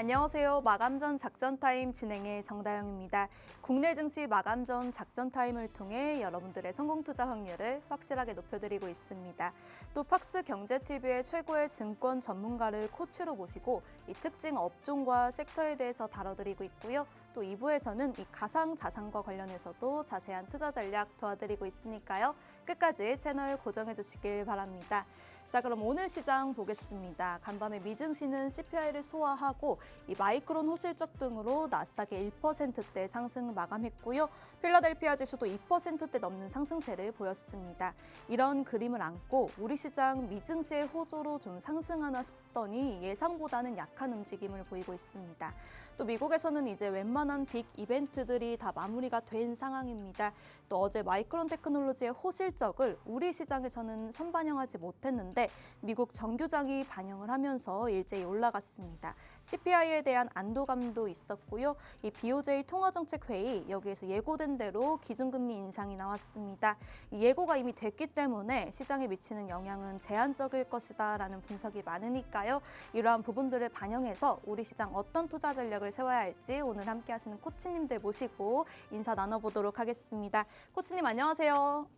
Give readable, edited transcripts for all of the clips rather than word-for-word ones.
안녕하세요. 마감 전 작전 타임 진행의 정다영입니다. 국내 증시 마감 전 작전 타임을 통해 여러분들의 성공 투자 확률을 확실하게 높여드리고 있습니다. 또 팍스 경제TV의 최고의 증권 전문가를 코치로 모시고 이 특징 업종과 섹터에 대해서 다뤄드리고 있고요. 또 2부에서는 이 가상 자산과 관련해서도 자세한 투자 전략 도와드리고 있으니까요. 끝까지 채널 고정해 주시길 바랍니다. 자, 그럼 오늘 시장 보겠습니다. 간밤에 미증시는 CPI를 소화하고 이 마이크론 호실적 등으로 나스닥이 1%대 상승 마감했고요. 필라델피아 지수도 2%대 넘는 상승세를 보였습니다. 이런 그림을 안고 우리 시장 미증시의 호조로 좀 상승하나 싶더니 예상보다는 약한 움직임을 보이고 있습니다. 또 미국에서는 이제 웬만한 빅 이벤트들이 다 마무리가 된 상황입니다. 또 어제 마이크론 테크놀로지의 호실적을 우리 시장에서는 선반영하지 못했는데 미국 정규장이 반영을 하면서 일제히 올라갔습니다. CPI에 대한 안도감도 있었고요. 이 BOJ 통화정책회의 여기에서 예고된 대로 기준금리 인상이 나왔습니다. 이 예고가 이미 됐기 때문에 시장에 미치는 영향은 제한적일 것이다라는 분석이 많으니까요. 이러한 부분들을 반영해서 우리 시장 어떤 투자 전략을 세워야 할지 오늘 함께 하시는 코치님들 모시고 인사 나눠보도록 하겠습니다. 코치님 안녕하세요.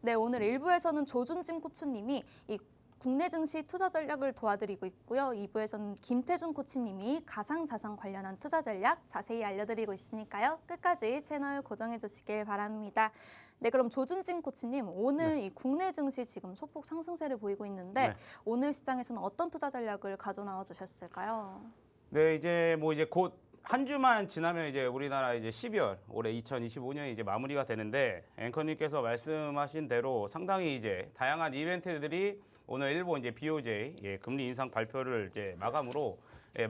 네, 오늘 1부에서는 조준진 코치님이 이 국내 증시 투자 전략을 도와드리고 있고요. 2부에서는 김태준 코치님이 가상자산 관련한 투자 전략 자세히 알려드리고 있으니까요. 끝까지 채널 고정해 주시길 바랍니다. 네, 그럼 조준진 코치님, 오늘 이 국내 증시 지금 소폭 상승세를 보이고 있는데 오늘 시장에서는 어떤 투자 전략을 가져나와 주셨을까요? 네, 이제 곧 한 주만 지나면 이제 우리나라 이제 12월 올해 2025년이 이제 마무리가 되는데 앵커님께서 말씀하신 대로 상당히 이제 다양한 이벤트들이 오늘 일본 이제 BOJ 금리 인상 발표를 이제 마감으로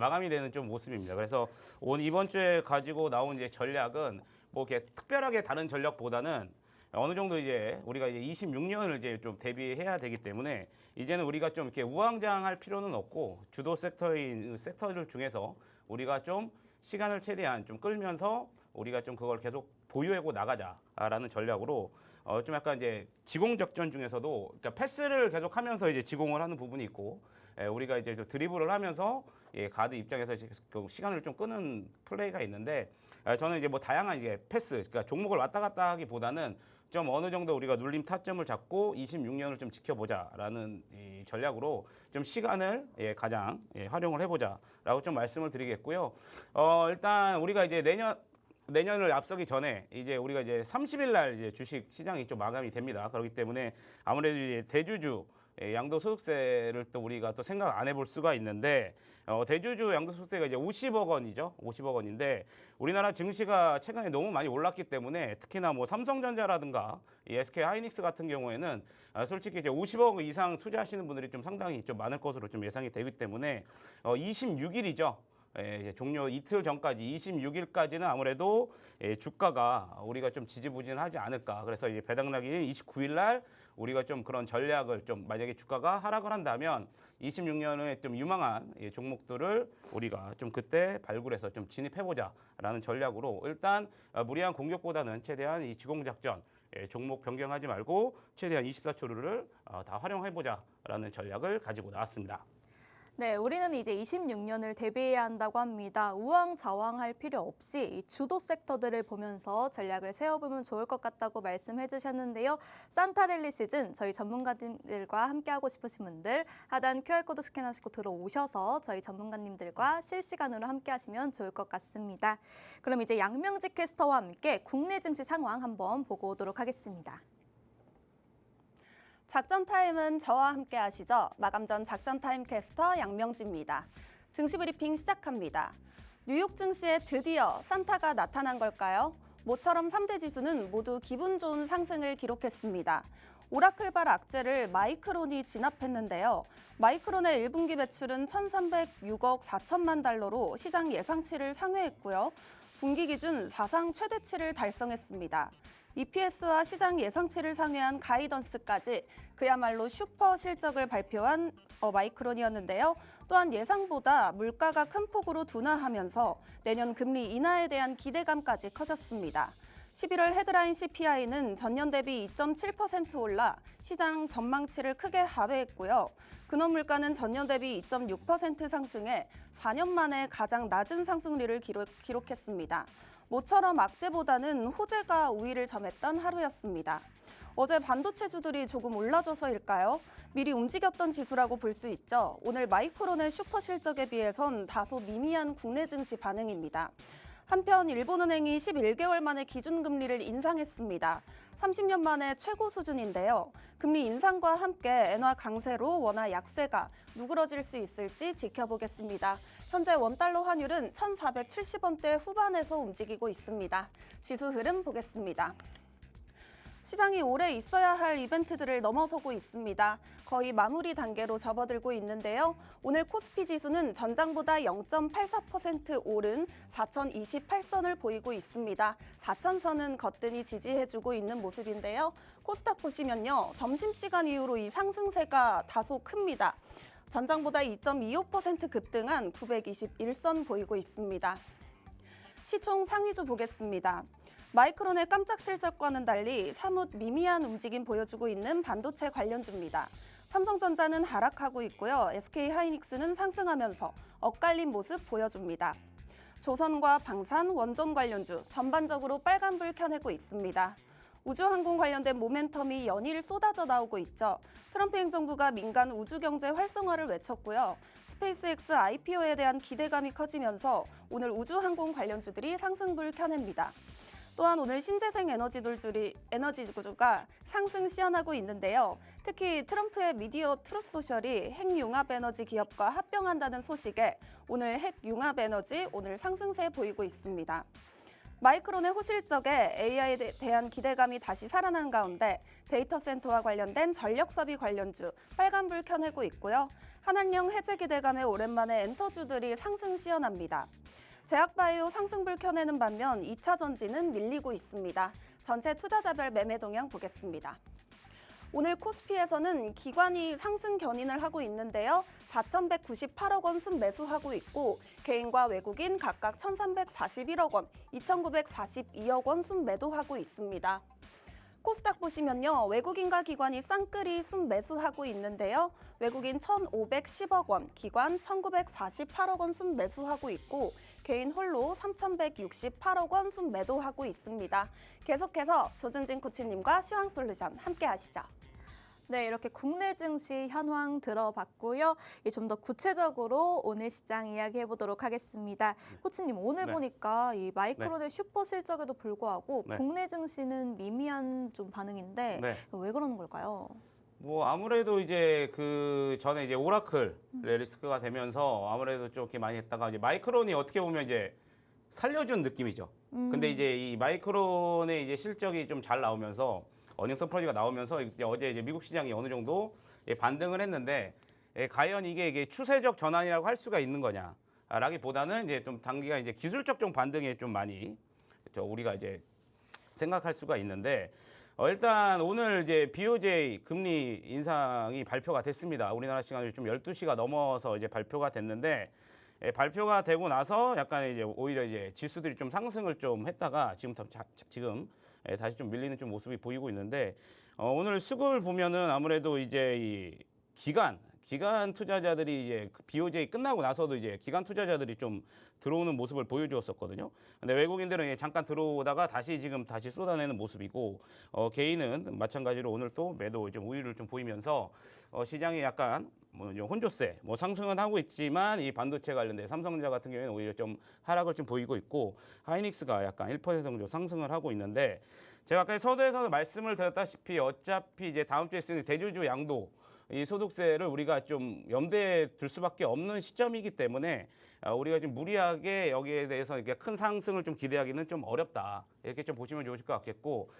마감이 되는 좀 모습입니다. 그래서 이번 주에 가지고 나온 이제 전략은 뭐 이렇게 특별하게 다른 전략보다는 어느 정도 이제 우리가 이제 26년을 이제 좀 대비해야 되기 때문에 이제는 우리가 좀 이렇게 우왕좌왕할 필요는 없고 주도 섹터들 중에서 우리가 좀 시간을 최대한 좀 끌면서 우리가 좀 그걸 계속 보유하고 나가자라는 전략으로 좀 약간 이제 지공작전 중에서도 그러니까 패스를 계속 하면서 이제 지공을 하는 부분이 있고 우리가 이제 좀 드리블을 하면서 가드 입장에서 시간을 좀 끄는 플레이가 있는데 저는 이제 뭐 다양한 이제 패스 그러니까 종목을 왔다 갔다 하기보다는 좀 어느 정도 우리가 눌림 타점을 잡고 26년을 좀 지켜보자라는 이 전략으로 좀 시간을 가장 활용을 해보자라고 좀 말씀을 드리겠고요. 일단 우리가 이제 내년을 앞서기 전에 이제 우리가 이제 30일 날 이제 주식 시장이 좀 마감이 됩니다. 그렇기 때문에 아무래도 이제 대주주 양도소득세를 또 우리가 또 생각 안 해볼 수가 있는데 대주주 양도소득세가 이제 50억 원이죠. 50억 원인데 우리나라 증시가 최근에 너무 많이 올랐기 때문에 특히나 뭐 삼성전자라든가 이 SK하이닉스 같은 경우에는 솔직히 이제 50억 이상 투자하시는 분들이 좀 상당히 좀 많을 것으로 좀 예상이 되기 때문에 26일이죠. 이제 종료 이틀 전까지 26일까지는 아무래도 주가가 우리가 좀 지지부진하지 않을까. 그래서 이제 배당 날인 29일 날 우리가 좀 그런 전략을 좀 만약에 주가가 하락을 한다면 26년에 좀 유망한 종목들을 우리가 좀 그때 발굴해서 좀 진입해보자라는 전략으로 일단 무리한 공격보다는 최대한 이 지공작전 종목 변경하지 말고 최대한 24초를 다 활용해보자라는 전략을 가지고 나왔습니다. 네, 우리는 이제 26년을 대비해야 한다고 합니다. 우왕좌왕할 필요 없이 이 주도 섹터들을 보면서 전략을 세워보면 좋을 것 같다고 말씀해 주셨는데요. 산타랠리 시즌 저희 전문가님들과 함께하고 싶으신 분들 하단 QR코드 스캔하시고 들어오셔서 저희 전문가님들과 실시간으로 함께하시면 좋을 것 같습니다. 그럼 이제 양명직 캐스터와 함께 국내 증시 상황 한번 보고 오도록 하겠습니다. 작전 타임은 저와 함께 하시죠. 마감 전 작전 타임 캐스터 양명지입니다. 증시 브리핑 시작합니다. 뉴욕 증시에 드디어 산타가 나타난 걸까요? 모처럼 3대 지수는 모두 기분 좋은 상승을 기록했습니다. 오라클발 악재를 마이크론이 진압했는데요. 마이크론의 1분기 매출은 1,306억 4천만 달러로 시장 예상치를 상회했고요. 분기 기준 사상 최대치를 달성했습니다. EPS와 시장 예상치를 상회한 가이던스까지 그야말로 슈퍼 실적을 발표한 마이크론이었는데요. 또한 예상보다 물가가 큰 폭으로 둔화하면서 내년 금리 인하에 대한 기대감까지 커졌습니다. 11월 헤드라인 CPI는 전년 대비 2.7% 올라 시장 전망치를 크게 하회했고요. 근원 물가는 전년 대비 2.6% 상승해 4년 만에 가장 낮은 상승률을 기록했습니다. 모처럼 악재보다는 호재가 우위를 점했던 하루였습니다. 어제 반도체주들이 조금 올라줘서일까요? 미리 움직였던 지수라고 볼 수 있죠. 오늘 마이크론의 슈퍼 실적에 비해선 다소 미미한 국내 증시 반응입니다. 한편 일본은행이 11개월 만에 기준금리를 인상했습니다. 30년 만에 최고 수준인데요. 금리 인상과 함께 엔화 강세로 원화 약세가 누그러질 수 있을지 지켜보겠습니다. 현재 원달러 환율은 1,470원대 후반에서 움직이고 있습니다. 지수 흐름 보겠습니다. 시장이 올해 있어야 할 이벤트들을 넘어서고 있습니다. 거의 마무리 단계로 접어들고 있는데요. 오늘 코스피 지수는 전장보다 0.84% 오른 4,028선을 보이고 있습니다. 4,000선은 거뜬히 지지해주고 있는 모습인데요. 코스닥 보시면요. 점심시간 이후로 이 상승세가 다소 큽니다. 전장보다 2.25% 급등한 921선 보이고 있습니다. 시총 상위주 보겠습니다. 마이크론의 깜짝 실적과는 달리 사뭇 미미한 움직임 보여주고 있는 반도체 관련주입니다. 삼성전자는 하락하고 있고요. SK하이닉스는 상승하면서 엇갈린 모습 보여줍니다. 조선과 방산, 원전 관련주 전반적으로 빨간불 켜내고 있습니다. 우주항공 관련된 모멘텀이 연일 쏟아져 나오고 있죠. 트럼프 행정부가 민간 우주경제 활성화를 외쳤고요. 스페이스X IPO에 대한 기대감이 커지면서 오늘 우주항공 관련주들이 상승불 켜냅니다. 또한 오늘 신재생 에너지주가 상승 시현하고 있는데요. 특히 트럼프의 미디어 트루소셜이 핵융합 에너지 기업과 합병한다는 소식에 오늘 핵융합 에너지 오늘 상승세 보이고 있습니다. 마이크론의 호실적에 AI에 대한 기대감이 다시 살아난 가운데 데이터 센터와 관련된 전력섭이 관련주 빨간불 켜내고 있고요. 한한령 해제 기대감에 오랜만에 엔터주들이 상승 시현합니다. 제약바이오 상승불 켜내는 반면 2차 전지는 밀리고 있습니다. 전체 투자자별 매매 동향 보겠습니다. 오늘 코스피에서는 기관이 상승 견인을 하고 있는데요. 4,198억 원 순매수하고 있고 개인과 외국인 각각 1,341억 원, 2,942억 원 순매도하고 있습니다. 코스닥 보시면요. 외국인과 기관이 쌍끌이 순매수하고 있는데요. 외국인 1,510억 원, 기관 1,948억 원 순매수하고 있고 개인 홀로 3,168억 원 순매도하고 있습니다. 계속해서 조준진 코치님과 시황솔루션 함께 하시죠. 네, 이렇게 국내 증시 현황 들어봤고요. 좀 더 구체적으로 오늘 시장 이야기해 보도록 하겠습니다. 코치님, 오늘 네. 보니까 이 마이크론의 슈퍼 실적에도 불구하고 네. 국내 증시는 미미한 좀 반응인데 네. 왜 그러는 걸까요? 뭐 아무래도 이제 그 전에 이제 오라클의 리스크가 되면서 아무래도 좀 이렇게 많이 했다가 이제 마이크론이 어떻게 보면 이제 살려준 느낌이죠. 근데 이제 이 마이크론의 이제 실적이 좀 잘 나오면서 어닝 서프라이즈가 나오면서 이제 어제 이제 미국 시장이 어느 정도 반등을 했는데 과연 이게 추세적 전환이라고 할 수가 있는 거냐라기보다는 이제 좀 단기간 이제 기술적 좀 반등에 좀 많이 우리가 이제 생각할 수가 있는데 일단 오늘 이제 BOJ 금리 인상이 발표가 됐습니다. 우리나라 시간으로 좀 12시가 넘어서 이제 발표가 됐는데 발표가 되고 나서 약간 이제 오히려 이제 지수들이 좀 상승을 좀 했다가 지금 다시 좀 밀리는 좀 모습이 보이고 있는데 오늘 수급을 보면은 아무래도 이제 이 기관 투자자들이 이제 BOJ 끝나고 나서도 이제 기관 투자자들이 좀 들어오는 모습을 보여주었었거든요. 근데 외국인들은 잠깐 들어오다가 다시 쏟아내는 모습이고 개인은 마찬가지로 오늘 또 매도 좀 우위를 좀 보이면서 시장이 약간 혼조세 상승은 하고 있지만 이 반도체 관련된 삼성전자 같은 경우에는 오히려 좀 하락을 좀 보이고 있고 하이닉스가 약간 1% 정도 상승을 하고 있는데 제가 아까 서두에서 말씀을 드렸다시피 어차피 이제 다음 주에 쓰는 대주주 양도 이 소득세를 우리가 좀 염두에 둘 수밖에 없는 시점이기 때문에 우리가 좀 무리하게 여기에 대해서 이렇게 큰 상승을 좀 기대하기는 좀 어렵다 이렇게 좀 보시면 좋으실 것 같겠고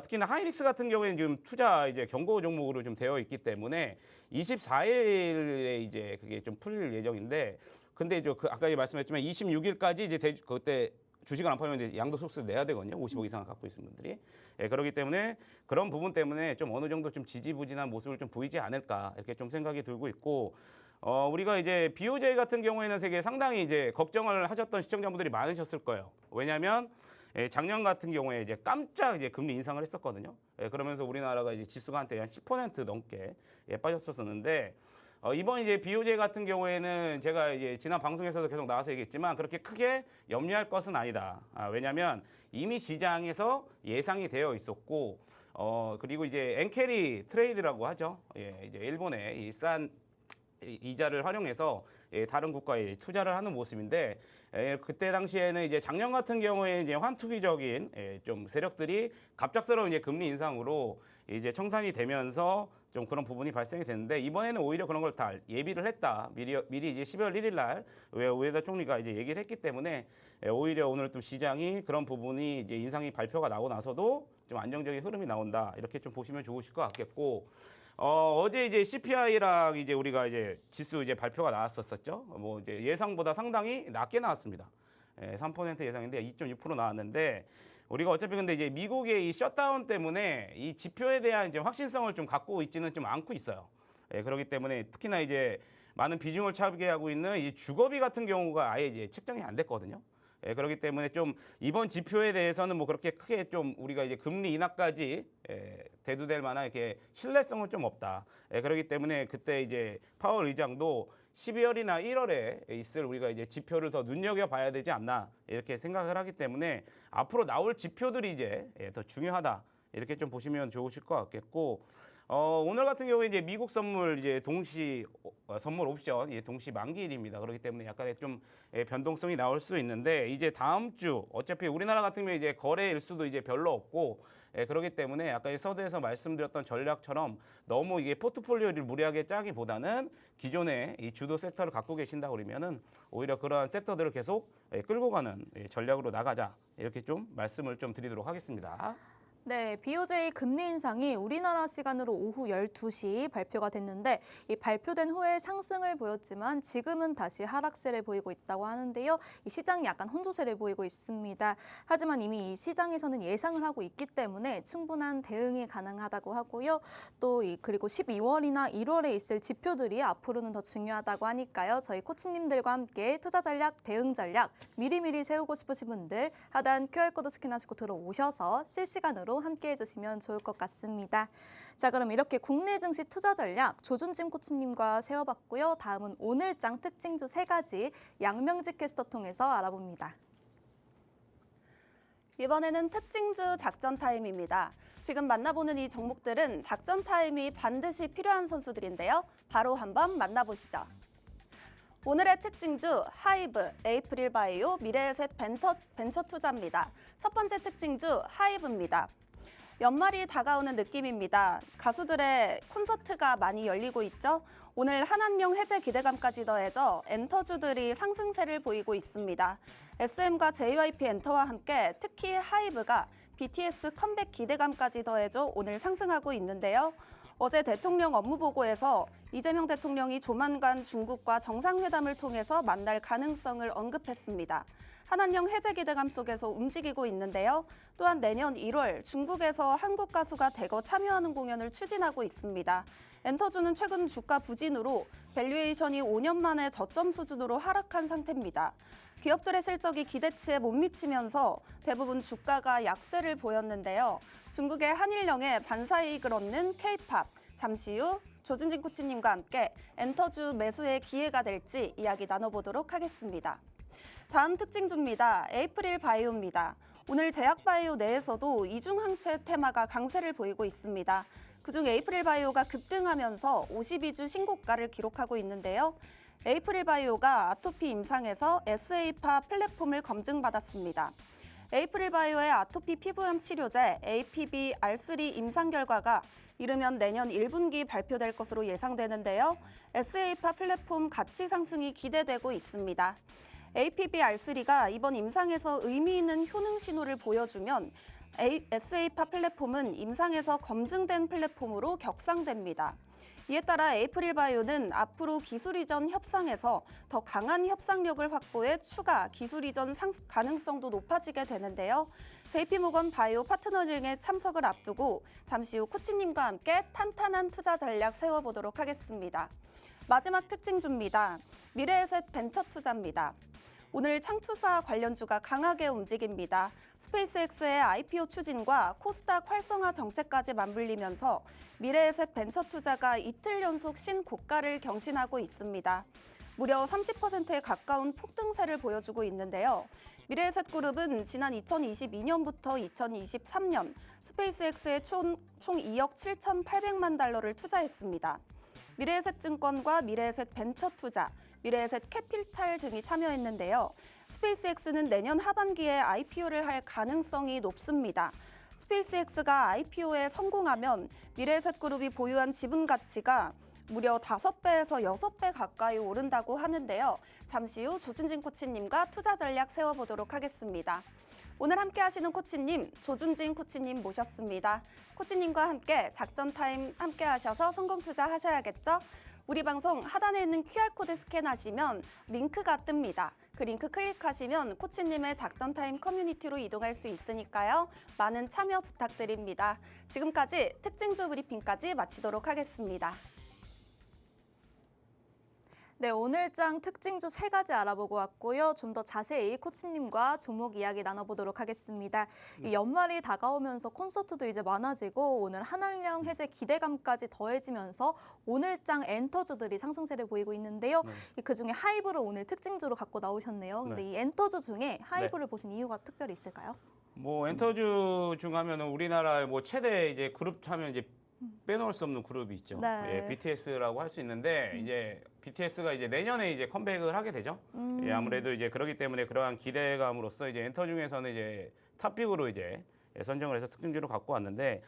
특히나 하이닉스 같은 경우에는 지금 투자 이제 경고 종목으로 좀 되어 있기 때문에 24일에 이제 그게 좀 풀릴 예정인데 근데 아까 말씀했지만 26일까지 이제 그때 주식을 안 팔면 이제 양도 소득세 내야 되거든요. 50억 이상을 갖고 있는 분들이. 그렇기 때문에 그런 부분 때문에 좀 어느 정도 좀 지지부진한 모습을 좀 보이지 않을까 이렇게 좀 생각이 들고 있고 우리가 이제 BOJ 같은 경우에는 세계 상당히 이제 걱정을 하셨던 시청자분들이 많으셨을 거예요. 왜냐하면 작년 같은 경우에 이제 깜짝 이제 금리 인상을 했었거든요. 그러면서 우리나라가 이제 지수가 한때 한 10% 넘게 빠졌었는데 이번 이제 BOJ 같은 경우에는 제가 이제 지난 방송에서도 계속 나와서 얘기했지만 그렇게 크게 염려할 것은 아니다. 왜냐하면 이미 시장에서 예상이 되어 있었고 그리고 이제 엔캐리 트레이드라고 하죠. 이제 일본의 이 싼 이자를 활용해서 다른 국가에 투자를 하는 모습인데 그때 당시에는 이제 작년 같은 경우에 이제 환투기적인 좀 세력들이 갑작스러운 이제 금리 인상으로 이제 청산이 되면서 좀 그런 부분이 발생이 됐는데 이번에는 오히려 그런 걸 다 예비를 했다. 미리 이제 12월 1일 날 우에다 총리가 이제 얘기를 했기 때문에 오히려 오늘 또 시장이 그런 부분이 이제 인상이 발표가 나고 나서도 좀 안정적인 흐름이 나온다. 이렇게 좀 보시면 좋으실 것 같겠고. 어제 이제 CPI랑 이제 우리가 이제 지수 이제 발표가 나왔었죠. 뭐 이제 예상보다 상당히 낮게 나왔습니다. 3% 예상인데 2.6% 나왔는데 우리가 어차피 근데 이제 미국의 이 셧다운 때문에 이 지표에 대한 이제 확신성을 좀 갖고 있지는 좀 않고 있어요. 그렇기 때문에 특히나 이제 많은 비중을 차지하고 있는 이 주거비 같은 경우가 아예 이제 책정이 안 됐거든요. 그렇기 때문에 좀 이번 지표에 대해서는 뭐 그렇게 크게 좀 우리가 이제 금리 인하까지 대두될 만한 이렇게 신뢰성은 좀 없다. 그렇기 때문에 그때 이제 파월 의장도 12월이나 1월에 있을 우리가 이제 지표를 더 눈여겨봐야 되지 않나 이렇게 생각을 하기 때문에 앞으로 나올 지표들이 이제 더 중요하다 이렇게 좀 보시면 좋으실 것 같겠고. 오늘 같은 경우에 이제 미국 선물 이제 동시 선물 옵션 동시 만기일입니다. 그렇기 때문에 약간의 좀 변동성이 나올 수 있는데 이제 다음 주 어차피 우리나라 같은 경우에 이제 거래 일수도 이제 별로 없고 그렇기 때문에 아까 서두에서 말씀드렸던 전략처럼 너무 이게 포트폴리오를 무리하게 짜기보다는 기존의 이 주도 섹터를 갖고 계신다 그러면은 오히려 그러한 섹터들을 계속 끌고 가는 전략으로 나가자 이렇게 좀 말씀을 좀 드리도록 하겠습니다. 네, BOJ 금리 인상이 우리나라 시간으로 오후 12시 발표가 됐는데 이 발표된 후에 상승을 보였지만 지금은 다시 하락세를 보이고 있다고 하는데요. 이 시장이 약간 혼조세를 보이고 있습니다. 하지만 이미 이 시장에서는 예상을 하고 있기 때문에 충분한 대응이 가능하다고 하고요. 또 그리고 12월이나 1월에 있을 지표들이 앞으로는 더 중요하다고 하니까요. 저희 코치님들과 함께 투자 전략, 대응 전략 미리미리 세우고 싶으신 분들 하단 QR코드 스캔하시고 들어오셔서 실시간으로 함께 해주시면 좋을 것 같습니다. 자, 그럼 이렇게 국내 증시 투자 전략 조준진 코치님과 세워봤고요. 다음은 오늘장 특징주 3가지 양명직 캐스터 통해서 알아봅니다. 이번에는 특징주 작전 타임입니다. 지금 만나보는 이 종목들은 작전 타임이 반드시 필요한 선수들인데요. 바로 한번 만나보시죠. 오늘의 특징주 하이브, 에이프릴 바이오, 미래에셋 벤처 투자입니다. 첫 번째 특징주 하이브입니다. 연말이 다가오는 느낌입니다. 가수들의 콘서트가 많이 열리고 있죠. 오늘 한한령 해제 기대감까지 더해져 엔터주들이 상승세를 보이고 있습니다. SM과 JYP 엔터와 함께 특히 하이브가 BTS 컴백 기대감까지 더해져 오늘 상승하고 있는데요. 어제 대통령 업무보고에서 이재명 대통령이 조만간 중국과 정상회담을 통해서 만날 가능성을 언급했습니다. 한한령 해제 기대감 속에서 움직이고 있는데요. 또한 내년 1월 중국에서 한국 가수가 대거 참여하는 공연을 추진하고 있습니다. 엔터주는 최근 주가 부진으로 밸류에이션이 5년 만에 저점 수준으로 하락한 상태입니다. 기업들의 실적이 기대치에 못 미치면서 대부분 주가가 약세를 보였는데요. 중국의 한일령에 반사이익을 얻는 K-팝, 잠시 후 조준진 코치님과 함께 엔터주 매수의 기회가 될지 이야기 나눠보도록 하겠습니다. 다음 특징주입니다. 에이프릴 바이오입니다. 오늘 제약바이오 내에서도 이중항체 테마가 강세를 보이고 있습니다. 그중 에이프릴 바이오가 급등하면서 52주 신고가를 기록하고 있는데요. 에이프릴 바이오가 아토피 임상에서 SA파 플랫폼을 검증받았습니다. 에이프릴 바이오의 아토피 피부염 치료제 APB-R3 임상 결과가 이르면 내년 1분기 발표될 것으로 예상되는데요. SA파 플랫폼 가치 상승이 기대되고 있습니다. APB-R3가 이번 임상에서 의미 있는 효능 신호를 보여주면 SA파 플랫폼은 임상에서 검증된 플랫폼으로 격상됩니다. 이에 따라 에이프릴 바이오는 앞으로 기술 이전 협상에서 더 강한 협상력을 확보해 추가 기술 이전 가능성도 높아지게 되는데요. JP모건 바이오 파트너링에 참석을 앞두고 잠시 후 코치님과 함께 탄탄한 투자 전략 세워보도록 하겠습니다. 마지막 특징주입니다. 미래에셋 벤처 투자입니다. 오늘 창투사 관련주가 강하게 움직입니다. 스페이스X의 IPO 추진과 코스닥 활성화 정책까지 맞물리면서 미래에셋 벤처 투자가 이틀 연속 신고가를 경신하고 있습니다. 무려 30%에 가까운 폭등세를 보여주고 있는데요. 미래에셋그룹은 지난 2022년부터 2023년 스페이스X에 총 2억 7,800만 달러를 투자했습니다. 미래에셋증권과 미래에셋 벤처투자, 미래에셋 캐피탈 등이 참여했는데요. 스페이스X는 내년 하반기에 IPO를 할 가능성이 높습니다. 스페이스X가 IPO에 성공하면 미래에셋그룹이 보유한 지분 가치가 무려 5배에서 6배 가까이 오른다고 하는데요. 잠시 후 조준진 코치님과 투자 전략 세워보도록 하겠습니다. 오늘 함께 하시는 코치님, 조준진 코치님 모셨습니다. 코치님과 함께 작전 타임 함께 하셔서 성공 투자하셔야겠죠? 우리 방송 하단에 있는 QR코드 스캔하시면 링크가 뜹니다. 그 링크 클릭하시면 코치님의 작전 타임 커뮤니티로 이동할 수 있으니까요. 많은 참여 부탁드립니다. 지금까지 특징주 브리핑까지 마치도록 하겠습니다. 네, 오늘장 특징주 3가지 알아보고 왔고요. 좀 더 자세히 코치님과 종목 이야기 나눠보도록 하겠습니다. 이 연말이 다가오면서 콘서트도 이제 많아지고 오늘 한한령 해제 기대감까지 더해지면서 오늘장 엔터주들이 상승세를 보이고 있는데요. 그중에 하이브를 오늘 특징주로 갖고 나오셨네요. 근데 이 엔터주 중에 하이브를 보신 이유가 특별히 있을까요? 뭐 엔터주 중 하면은 우리나라 뭐 최대 이제 그룹 하면 이제 빼놓을 수 없는 그룹이 있죠. 네. 예, BTS라고 할 수 있는데 이제 BTS가 이제 내년에 이제 컴백을 하게 되죠. 예, 아무래도 이제 그렇기 때문에 그러한 기대감으로써 이제 엔터 중에서는 이제 탑픽으로 이제 선정을 해서 특징주로 갖고 왔는데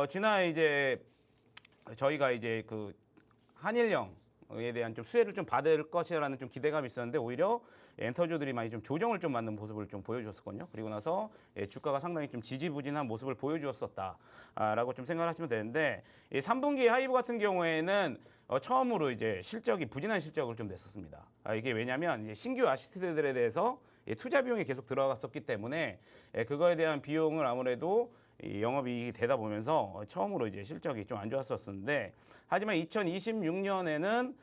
지난 이제 저희가 이제 그 한일령에 대한 좀 수혜를 좀 받을 것이라는 좀 기대감이 있었는데 오히려 엔터주들이 많이 좀 조정을 좀 맞는 모습을 좀 보여주었거든요. 그리고 나서 주가가 상당히 좀 지지부진한 모습을 보여주었었다라고 좀 생각을 하시면 되는데 이 3분기 하이브 같은 경우에는 처음으로 이제 실적이 부진한 실적을 좀 냈었습니다. 이게 왜냐하면 이제 신규 아시스트들에 대해서 투자 비용이 계속 들어갔었기 때문에 그거에 대한 비용을 아무래도 이 영업이익이 되다 보면서 처음으로 이제 실적이 좀 안 좋았었는데 하지만 2026년에는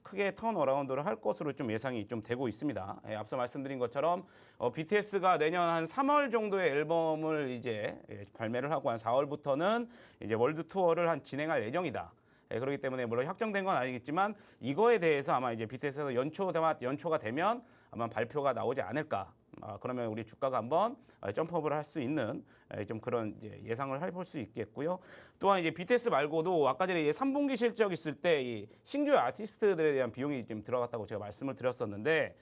크게 턴어라운드를 할 것으로 좀 예상이 좀 되고 있습니다. 앞서 말씀드린 것처럼 BTS가 내년 한 3월 정도의 앨범을 이제 발매를 하고 한 4월부터는 이제 월드 투어를 한 진행할 예정이다. 그렇기 때문에 물론 확정된 건 아니겠지만 이거에 대해서 아마 이제 BTS에서 연초가 되면 아마 발표가 나오지 않을까. 그러면 우리 주가가 한번 점프업을 할 수 있는 좀 그런 이제 예상을 해볼 수 있겠고요. 또한 이제 BTS 말고도 아까 전에 이제 3분기 실적 있을 때 이 신규 아티스트들에 대한 비용이 좀 들어갔다고 제가 말씀을 드렸었는데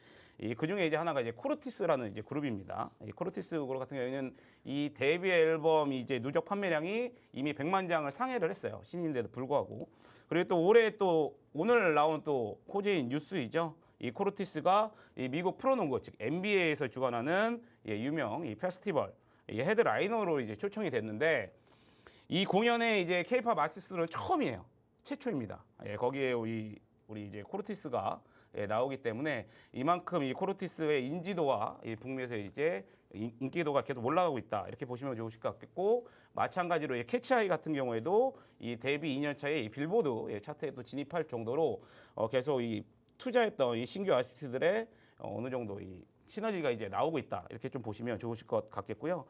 그 중에 이제 하나가 이제 코르티스라는 이제 그룹입니다. 이 코르티스 그룹 같은 경우에는 이 데뷔 앨범이 이제 누적 판매량이 이미 100만 장을 상회를 했어요. 신인인데도 불구하고. 그리고 또 올해 또 오늘 나온 또 호재인 뉴스이죠. 이 코르티스가 이 미국 프로농구 즉 NBA에서 주관하는 유명 이 페스티벌 이 헤드라이너로 이제 초청이 됐는데 이 공연에 이제 K-팝 아티스트는 처음이에요. 최초입니다. 거기에 우리 이제 코르티스가 나오기 때문에 이만큼 이 코르티스의 인지도와 이 북미에서 이제 인기도가 계속 올라가고 있다 이렇게 보시면 좋으실 것 같겠고 마찬가지로 캐치아이 같은 경우에도 이 데뷔 2년 차에 이 빌보드 차트에도 진입할 정도로 계속 이 투자했던 이 신규 아티스트들의 어느 정도 이 시너지가 이제 나오고 있다 이렇게 좀 보시면 좋으실 것 같겠고요.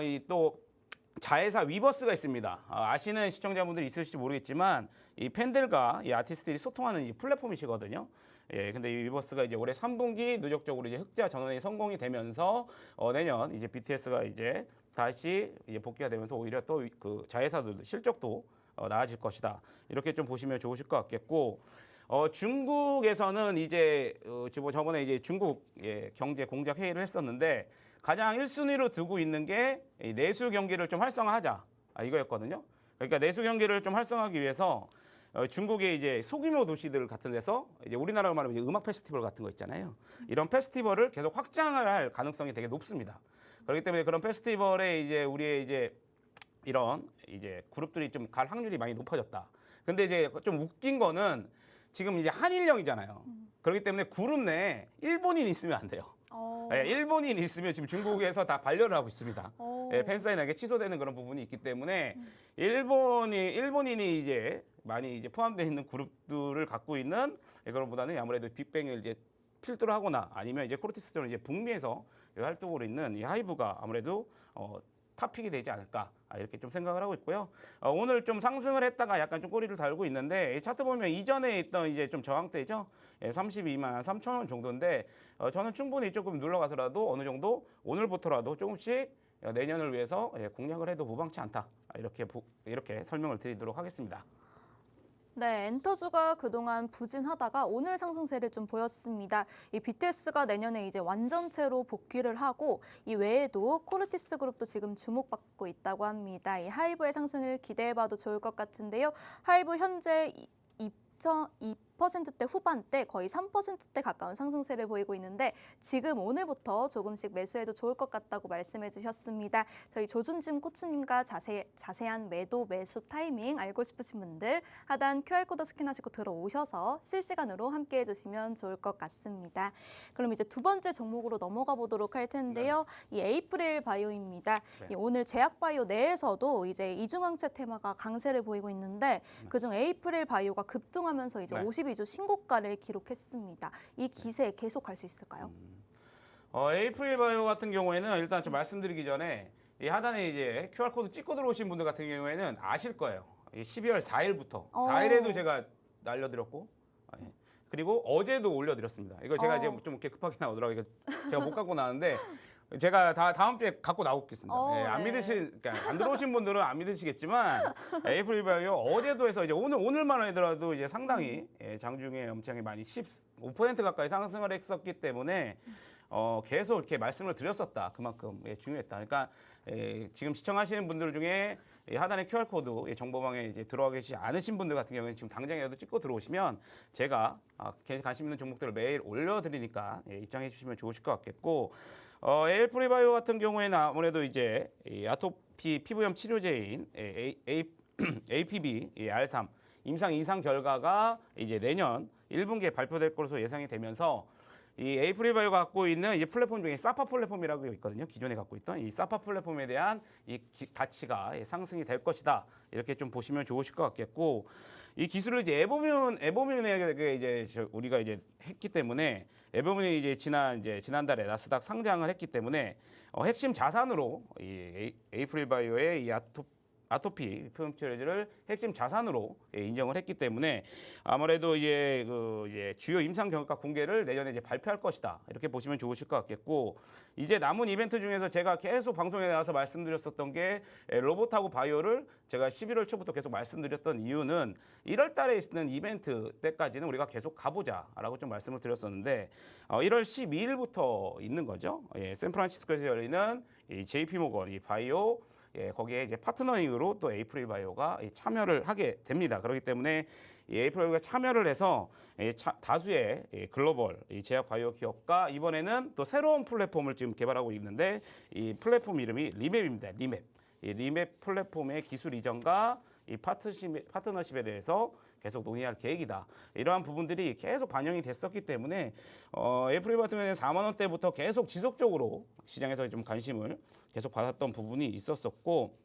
이 또 자회사 위버스가 있습니다. 아시는 시청자분들이 있을지 모르겠지만 이 팬들과 이 아티스트들이 소통하는 이 플랫폼이시거든요. 근데 이 위버스가 이제 올해 3분기 누적적으로 이제 흑자 전환이 성공이 되면서 내년 이제 BTS가 이제 다시 이제 복귀가 되면서 오히려 또 그 자회사들 실적도 나아질 것이다. 이렇게 좀 보시면 좋으실 것 같겠고. 중국에서는 이제 저번에 이제 중국 경제 공작 회의를 했었는데 가장 1순위로 두고 있는 게 내수 경기를 좀 활성화하자 이거였거든요. 그러니까 내수 경기를 좀 활성화하기 위해서 중국의 이제 소규모 도시들 같은 데서 이제 우리나라로 말하면 이제 음악 페스티벌 같은 거 있잖아요. 이런 페스티벌을 계속 확장을 할 가능성이 되게 높습니다. 그렇기 때문에 그런 페스티벌에 이제 우리의 이제 이런 이제 그룹들이 좀 갈 확률이 많이 높아졌다. 근데 이제 좀 웃긴 거는 지금 이제 한일령이잖아요. 그렇기 때문에 그룹 내에 일본인 있으면 안 돼요. 일본인 있으면 지금 중국에서 다 반려를 하고 있습니다. 팬사인회가 취소되는 그런 부분이 있기 때문에 일본인이 이제 많이 이제 포함되어 있는 그룹들을 갖고 있는 그런보다는 아무래도 빅뱅을 이제 필두를 하거나 아니면 이제 코르티스처럼 이제 북미에서 활동으로 있는 이 하이브가 아무래도 탑픽이 되지 않을까 이렇게 좀 생각을 하고 있고요. 오늘 좀 상승을 했다가 약간 좀 꼬리를 달고 있는데 이 차트 보면 이전에 있던 이제 좀 저항대죠. 32만 3천 원 정도인데 저는 충분히 조금 눌러가서라도 어느 정도 오늘부터라도 조금씩 내년을 위해서 공략을 해도 무방치 않다. 이렇게 설명을 드리도록 하겠습니다. 네, 엔터주가 그동안 부진하다가 오늘 상승세를 좀 보였습니다. 이 BTS가 내년에 이제 완전체로 복귀를 하고 이 외에도 코르티스 그룹도 지금 주목받고 있다고 합니다. 이 하이브의 상승을 기대해봐도 좋을 것 같은데요. 하이브 현재 2%대 후반대 거의 3%대 가까운 상승세를 보이고 있는데 지금 오늘부터 조금씩 매수해도 좋을 것 같다고 말씀해 주셨습니다. 저희 조준진 코치님과 자세한 매도 매수 타이밍 알고 싶으신 분들 하단 QR코드 스캔하시고 들어오셔서 실시간으로 함께 해주시면 좋을 것 같습니다. 그럼 이제 두 번째 종목으로 넘어가 보도록 할 텐데요. 이 에이프릴 바이오입니다. 네. 이 오늘 제약바이오 내에서도 이제 이중항체 테마가 강세를 보이고 있는데 그중 에이프릴 바이오가 급등하면서 이제 네. 52주 신고가를 기록했습니다. 이 기세 계속 갈 수 있을까요? 에이프릴 바이오 같은 경우에는 일단 좀 말씀드리기 전에 이 하단에 이제 QR코드 찍고 들어오신 분들 같은 경우에는 아실 거예요. 12월 4일부터 4일에도 제가 날려드렸고 그리고 어제도 올려드렸습니다. 이거 제가 이제 좀 이렇게 급하게 나오더라고요. 이거 제가 못 갖고 나왔는데 제가 다음 주에 갖고 나오겠습니다. 안 그러니까 안 들어오신 분들은 안 믿으시겠지만 에이프릴 바이오 어제도 해서 이제 오늘만 하더라도 이제 상당히 장중에 엄청 많이 15% 가까이 상승을 했었기 때문에 계속 이렇게 말씀을 드렸었다. 그만큼 중요했다. 그러니까 지금 시청하시는 분들 중에 하단의 QR코드 정보방에 이제 들어와 계시지 않으신 분들 같은 경우에는 지금 당장이라도 찍고 들어오시면 제가 관심 있는 종목들을 매일 올려드리니까 입장해 주시면 좋으실 것 같겠고 에이프릴 바이오 같은 경우에는 아무래도 이제 이 아토피 피부염 치료제인 APB R3 임상 2상 결과가 이제 내년 1분기에 발표될 것으로 예상이 되면서 이 에이프릴 바이오가 갖고 있는 이제 플랫폼 중에 사파 플랫폼이라고 있거든요. 기존에 갖고 있던 이 사파 플랫폼에 대한 이 가치가 상승이 될 것이다. 이렇게 좀 보시면 좋으실 것 같겠고 이 기술을 이제 에보뮴에 이제 우리가 이제 했기 때문에 에보뮴이 이제 지난달에 나스닥 상장을 했기 때문에 핵심 자산으로 이 에이프릴 바이오의 이 아토피 피부염 치료제를 핵심 자산으로 인정을 했기 때문에 아무래도 이제 주요 임상 경과 공개를 내년에 이제 발표할 것이다. 이렇게 보시면 좋으실 것 같겠고 이제 남은 이벤트 중에서 제가 계속 방송에 나와서 말씀드렸었던 게 로봇하고 바이오를 제가 11월 초부터 계속 말씀드렸던 이유는 1월 달에 있는 이벤트 때까지는 우리가 계속 가보자라고 좀 말씀을 드렸었는데 1월 12일부터 있는 거죠. 샌프란시스코에서 열리는 이 JP모건 이 바이오 거기에 이제 파트너링으로 또 에이프릴 바이오가 참여를 하게 됩니다. 그렇기 때문에 이 에이프릴 바이오가 참여를 해서 다수의 글로벌 제약 바이오 기업과 이번에는 또 새로운 플랫폼을 지금 개발하고 있는데 이 플랫폼 이름이 리맵입니다. 리맵. 이 리맵 플랫폼의 기술 이전과 이 파트너십에 대해서 계속 논의할 계획이다. 이러한 부분들이 계속 반영이 됐었기 때문에 에이프릴 같은 경우에는 4만 원대부터 계속 지속적으로 시장에서 좀 관심을 계속 받았던 부분이 있었었고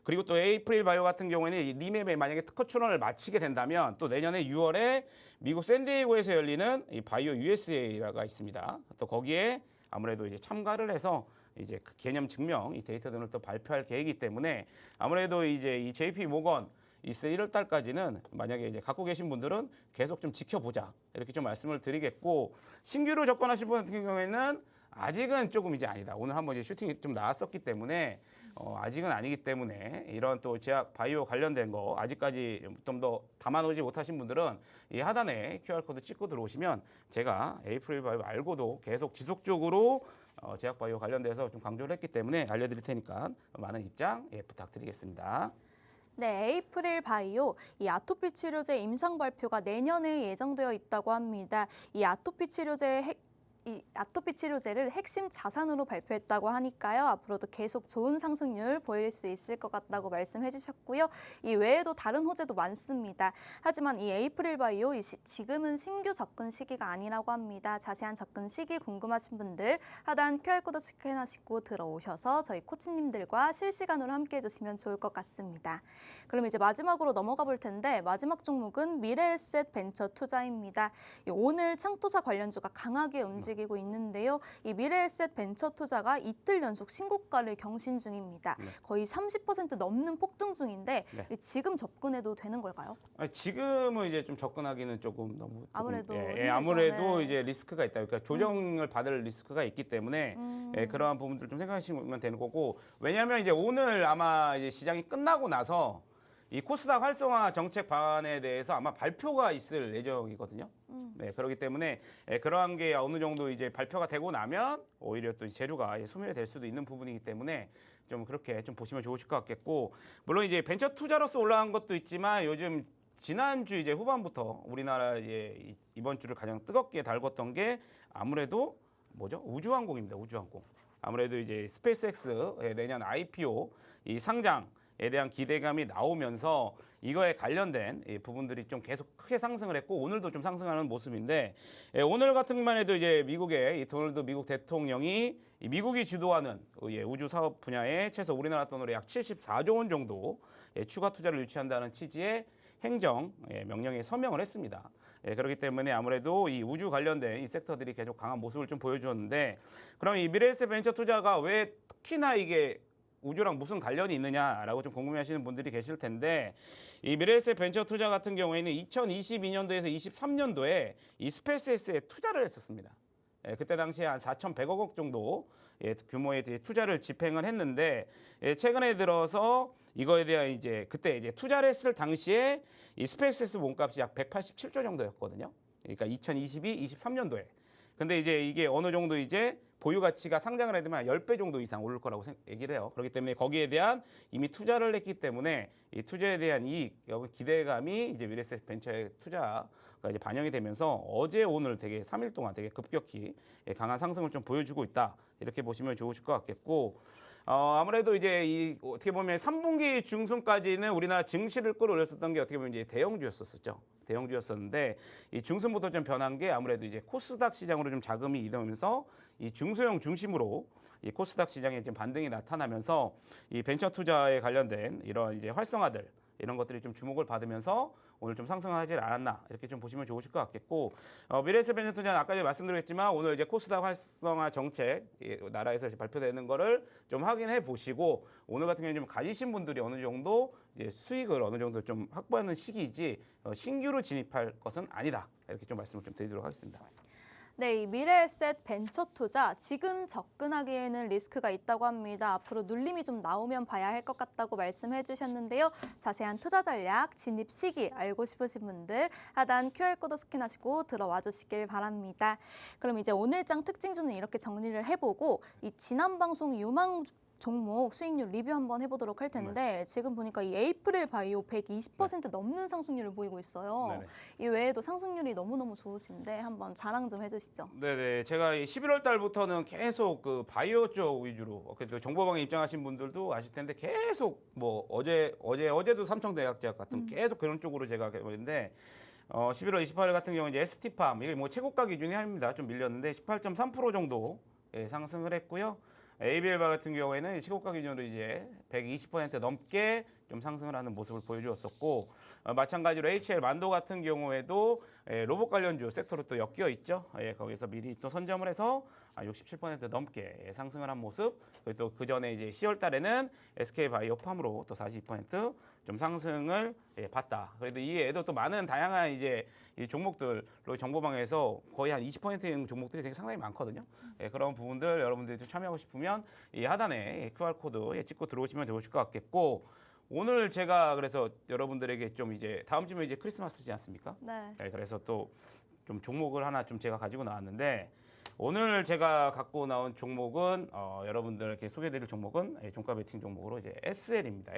그리고 또 에이프릴 바이오 같은 경우에는 이 리맵에 만약에 특허 출원을 마치게 된다면 또 내년에 6월에 미국 샌디에이고에서 열리는 이 바이오 USA가 있습니다. 또 거기에 아무래도 이제 참가를 해서 이제 그 개념 증명 이 데이터 등을 또 발표할 계획이기 때문에 아무래도 이제 이 JP 모건 있을 1월 달까지는 만약에 이제 갖고 계신 분들은 계속 좀 지켜보자 이렇게 좀 말씀을 드리겠고 신규로 접근하실 분 같은 경우에는 아직은 조금 이제 아니다. 오늘 한번 이제 슈팅이 좀 나왔었기 때문에 아직은 아니기 때문에 이런 또 제약 바이오 관련된 거 아직까지 좀 더 담아놓지 못하신 분들은 이 하단에 QR코드 찍고 들어오시면 제가 에이프릴 바이오 말고도 계속 지속적으로 제약 바이오 관련돼서 좀 강조를 했기 때문에 알려드릴 테니까 많은 입장 부탁드리겠습니다. 네, 에이프릴 바이오 이 아토피 치료제 임상 발표가 내년에 예정되어 있다고 합니다. 이 아토피 치료제의 이 아토피 치료제를 핵심 자산으로 발표했다고 하니까요. 앞으로도 계속 좋은 상승률 보일 수 있을 것 같다고 말씀해 주셨고요. 이 외에도 다른 호재도 많습니다. 하지만 이 에이프릴 바이오 지금은 신규 접근 시기가 아니라고 합니다. 자세한 접근 시기 궁금하신 분들 하단 QR코드 스캔하시고 들어오셔서 저희 코치님들과 실시간으로 함께 해주시면 좋을 것 같습니다. 그럼 이제 마지막으로 넘어가 볼 텐데 마지막 종목은 미래에셋 벤처 투자입니다. 오늘 창투사 관련주가 강하게 움직이고 있는데요. 이 미래에셋 벤처 투자가 이틀 연속 신고가를 경신 중입니다. 거의 30% 넘는 폭등 중인데 지금 접근해도 되는 걸까요? 아니, 지금은 이제 좀 접근하기는 조금 너무 아무래도 아무래도 네. 이제 리스크가 있다. 그러니까 조정을 받을 리스크가 있기 때문에 그러한 부분들 좀 생각하시면 되는 거고 왜냐하면 이제 오늘 아마 이제 시장이 끝나고 나서 이 코스닥 활성화 정책 방안에 대해서 아마 발표가 있을 예정이거든요. 네, 그렇기 때문에 그러한 게 어느 정도 이제 발표가 되고 나면 오히려 또 재료가 소멸될 수도 있는 부분이기 때문에 좀 그렇게 좀 보시면 좋으실 것 같겠고 물론 이제 벤처 투자로서 올라간 것도 있지만 요즘 지난주 이제 후반부터 우리나라 이번 주를 가장 뜨겁게 달궜던 게 아무래도 뭐죠? 우주항공입니다. 우주항공. 아무래도 이제 스페이스X의 내년 IPO 이 상장에 대한 기대감이 나오면서 이거에 관련된 부분들이 좀 계속 크게 상승을 했고 오늘도 좀 상승하는 모습인데 오늘 같은 것만 해도 이제 미국의 이 도널드 미국 대통령이 미국이 주도하는 우주 사업 분야에 최소 우리나라 돈으로 약 74조 원 정도 추가 투자를 유치한다는 취지의 행정 명령에 서명을 했습니다. 그렇기 때문에 아무래도 이 우주 관련된 이 섹터들이 계속 강한 모습을 좀 보여주었는데 그럼 이 미래에셋 벤처 투자가 왜 특히나 이게 우주랑 무슨 관련이 있느냐라고 좀 궁금해하시는 분들이 계실 텐데 이 미래에셋 벤처 투자 같은 경우에는 2022년도에서 23년도에 이 스페이스X에 투자를 했었습니다. 그때 당시에 한 4,100억 원 정도 규모의 투자를 집행을 했는데 최근에 들어서 이거에 대한 이제 그때 이제 투자를 했을 당시에 이 스페이스X 몸값이 약 187조 정도였거든요. 그러니까 2022, 23년도에. 근데 이제 이게 어느 정도 이제 보유 가치가 상장을 해두면 10배 정도 이상 오를 거라고 얘기를 해요. 그렇기 때문에 거기에 대한 이미 투자를 했기 때문에 이 투자에 대한 이익, 기대감이 이제 미래에셋 벤처의 투자가 이제 반영이 되면서 어제 오늘 되게 3일 동안 되게 급격히 강한 상승을 좀 보여주고 있다. 이렇게 보시면 좋으실 것 같겠고 아무래도 이제 이 어떻게 보면 3분기 중순까지는 우리나라 증시를 끌어올렸었던 게 어떻게 보면 이제 대형주였었죠. 대형주였었는데 이 중순부터 좀 변한 게 아무래도 이제 코스닥 시장으로 좀 자금이 이동하면서 이 중소형 중심으로 이 코스닥 시장에 지금 반등이 나타나면서 이 벤처 투자에 관련된 이런 이제 활성화들 이런 것들이 좀 주목을 받으면서 오늘 좀 상승하지 않았나 이렇게 좀 보시면 좋으실 것 같겠고 미래에셋 벤처 투자는 아까 말씀드렸지만 오늘 이제 코스닥 활성화 정책 나라에서 발표되는 거를 좀 확인해 보시고 오늘 같은 경우는 좀 가지신 분들이 어느 정도 이제 수익을 어느 정도 좀 확보하는 시기이지 신규로 진입할 것은 아니다 이렇게 좀 말씀을 좀 드리도록 하겠습니다. 네, 이 미래에셋 벤처 투자 지금 접근하기에는 리스크가 있다고 합니다. 앞으로 눌림이 좀 나오면 봐야 할 것 같다고 말씀해 주셨는데요. 자세한 투자 전략, 진입 시기 알고 싶으신 분들 하단 QR코드 스캔하시고 들어와 주시길 바랍니다. 그럼 이제 오늘장 특징주는 이렇게 정리를 해보고 이 지난 방송 유망 종목 수익률 리뷰 한번 해보도록 할 텐데 지금 보니까 이 에이프릴 바이오 120% 넘는 상승률을 보이고 있어요. 네네. 이 외에도 상승률이 너무너무 좋으신데 한번 자랑 좀 해주시죠. 네네, 제가 11월 달부터는 계속 그 바이오 쪽 위주로 또 정보방에 입장하신 분들도 아실 텐데 계속 뭐 어제도 삼성대학제약 같은 계속 그런 쪽으로 제가 했는데 11월 28일 같은 경우 이제 ST팜 이게 뭐 최고가 기준이 아닙니다. 좀 밀렸는데 18.3% 정도 상승을 했고요. ABL바 같은 경우에는 시고가 기준으로 이제 120% 넘게 좀 상승을 하는 모습을 보여주었었고 마찬가지로 HL 만도 같은 경우에도 로봇 관련주 섹터로 또 엮여 있죠. 거기서 미리 또 선점을 해서 67% 넘게 상승을 한 모습. 그리고 또 그 전에 이제 10월 달에는 SK 바이오팜으로 또 42%좀 상승을 봤다. 그래도 이에도 또 많은 다양한 이제 이 종목들로 정보방에서 거의 한 20%인 종목들이 되게 상당히 많거든요. 그런 부분들 여러분들이 좀 참여하고 싶으면 이 하단에 QR 코드 찍고 들어오시면 좋으실 것 같겠고. 오늘 제가 그래서 여러분들에게 좀 이제 다음 주면 이제 크리스마스지 않습니까? 네. 그래서 또 좀 종목을 하나 좀 제가 가지고 나왔는데 오늘 제가 갖고 나온 종목은 여러분들께 소개해드릴 종목은 종가 베팅 종목으로 이제 SL입니다.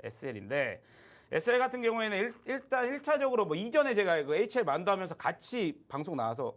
SL인데 SL 같은 경우에는 일단 1차적으로 뭐 이전에 제가 그 HL 만두하면서 같이 방송 나와서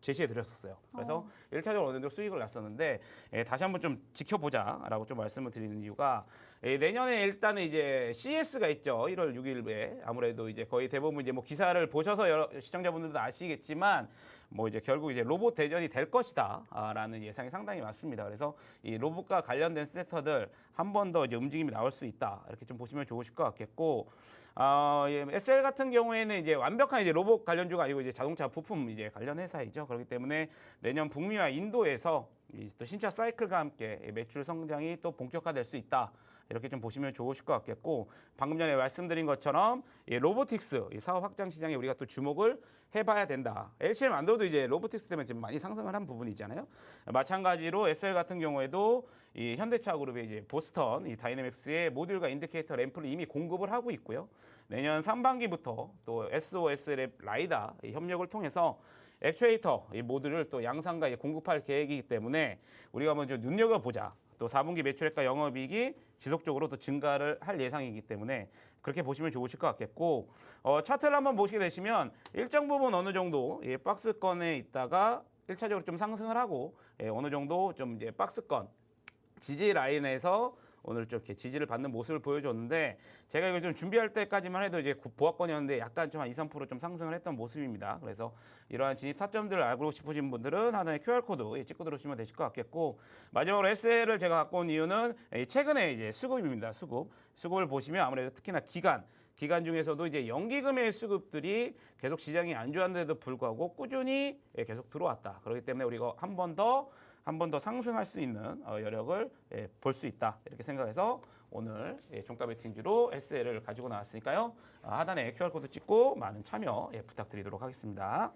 제시해 드렸었어요. 그래서 1차적으로 어느 정도 수익을 났었는데 다시 한번 좀 지켜보자라고 좀 말씀을 드리는 이유가 내년에 일단은 이제 CES가 있죠. 1월 6일에 아무래도 이제 거의 대부분 이제 뭐 기사를 보셔서 여러 시청자분들도 아시겠지만 뭐 이제 결국 이제 로봇 대전이 될 것이다라는 예상이 상당히 많습니다. 그래서 이 로봇과 관련된 섹터들 한 번 더 이제 움직임이 나올 수 있다. 이렇게 좀 보시면 좋으실 것 같겠고. SL 같은 경우에는 이제 완벽한 이제 로봇 관련주가 아니고 이제 자동차 부품 이제 관련 회사이죠. 그렇기 때문에 내년 북미와 인도에서 또 신차 사이클과 함께 매출 성장이 또 본격화될 수 있다. 이렇게 좀 보시면 좋으실 것 같겠고, 방금 전에 말씀드린 것처럼 이 로보틱스 이 사업 확장 시장에 우리가 또 주목을 해봐야 된다. LCM 안드로도 이제 로보틱스 때문에 지금 많이 상승을 한 부분이잖아요. 마찬가지로 SL 같은 경우에도 이 현대차 그룹의 이제 보스턴 이 다이내믹스의 모듈과 인디케이터 램프를 이미 공급을 하고 있고요. 내년 상반기부터 또 SOS의 라이다 이 협력을 통해서 액추에이터 이 모듈을 또 양산과 공급할 계획이기 때문에 우리가 먼저 눈여겨보자. 또 4분기 매출액과 영업이익이 지속적으로 또 증가를 할 예상이기 때문에 그렇게 보시면 좋으실 것 같겠고, 차트를 한번 보시게 되시면 일정 부분 어느 정도 박스권에 있다가 1차적으로 좀 상승을 하고 어느 정도 좀 이제 박스권 지지 라인에서 오늘 좀 이렇게 지지를 받는 모습을 보여줬는데, 제가 이거 좀 준비할 때까지만 해도 이제 보합권이었는데 약간 좀 한 2, 3% 좀 상승을 했던 모습입니다. 그래서 이러한 진입 타점들을 알고 싶으신 분들은 하나의 QR코드 찍고 들어오시면 되실 것 같겠고, 마지막으로 SL을 제가 갖고 온 이유는 최근에 이제 수급입니다. 수급을 보시면 아무래도 특히나 기간 중에서도 이제 연기금의 수급들이 계속 시장이 안 좋았는데도 불구하고 꾸준히 계속 들어왔다. 그렇기 때문에 우리가 한 번 더 상승할 수 있는 여력을 볼 수 있다. 이렇게 생각해서 오늘 종가 베팅주로 SL을 가지고 나왔으니까요. 하단에 QR코드 찍고 많은 참여 부탁드리도록 하겠습니다.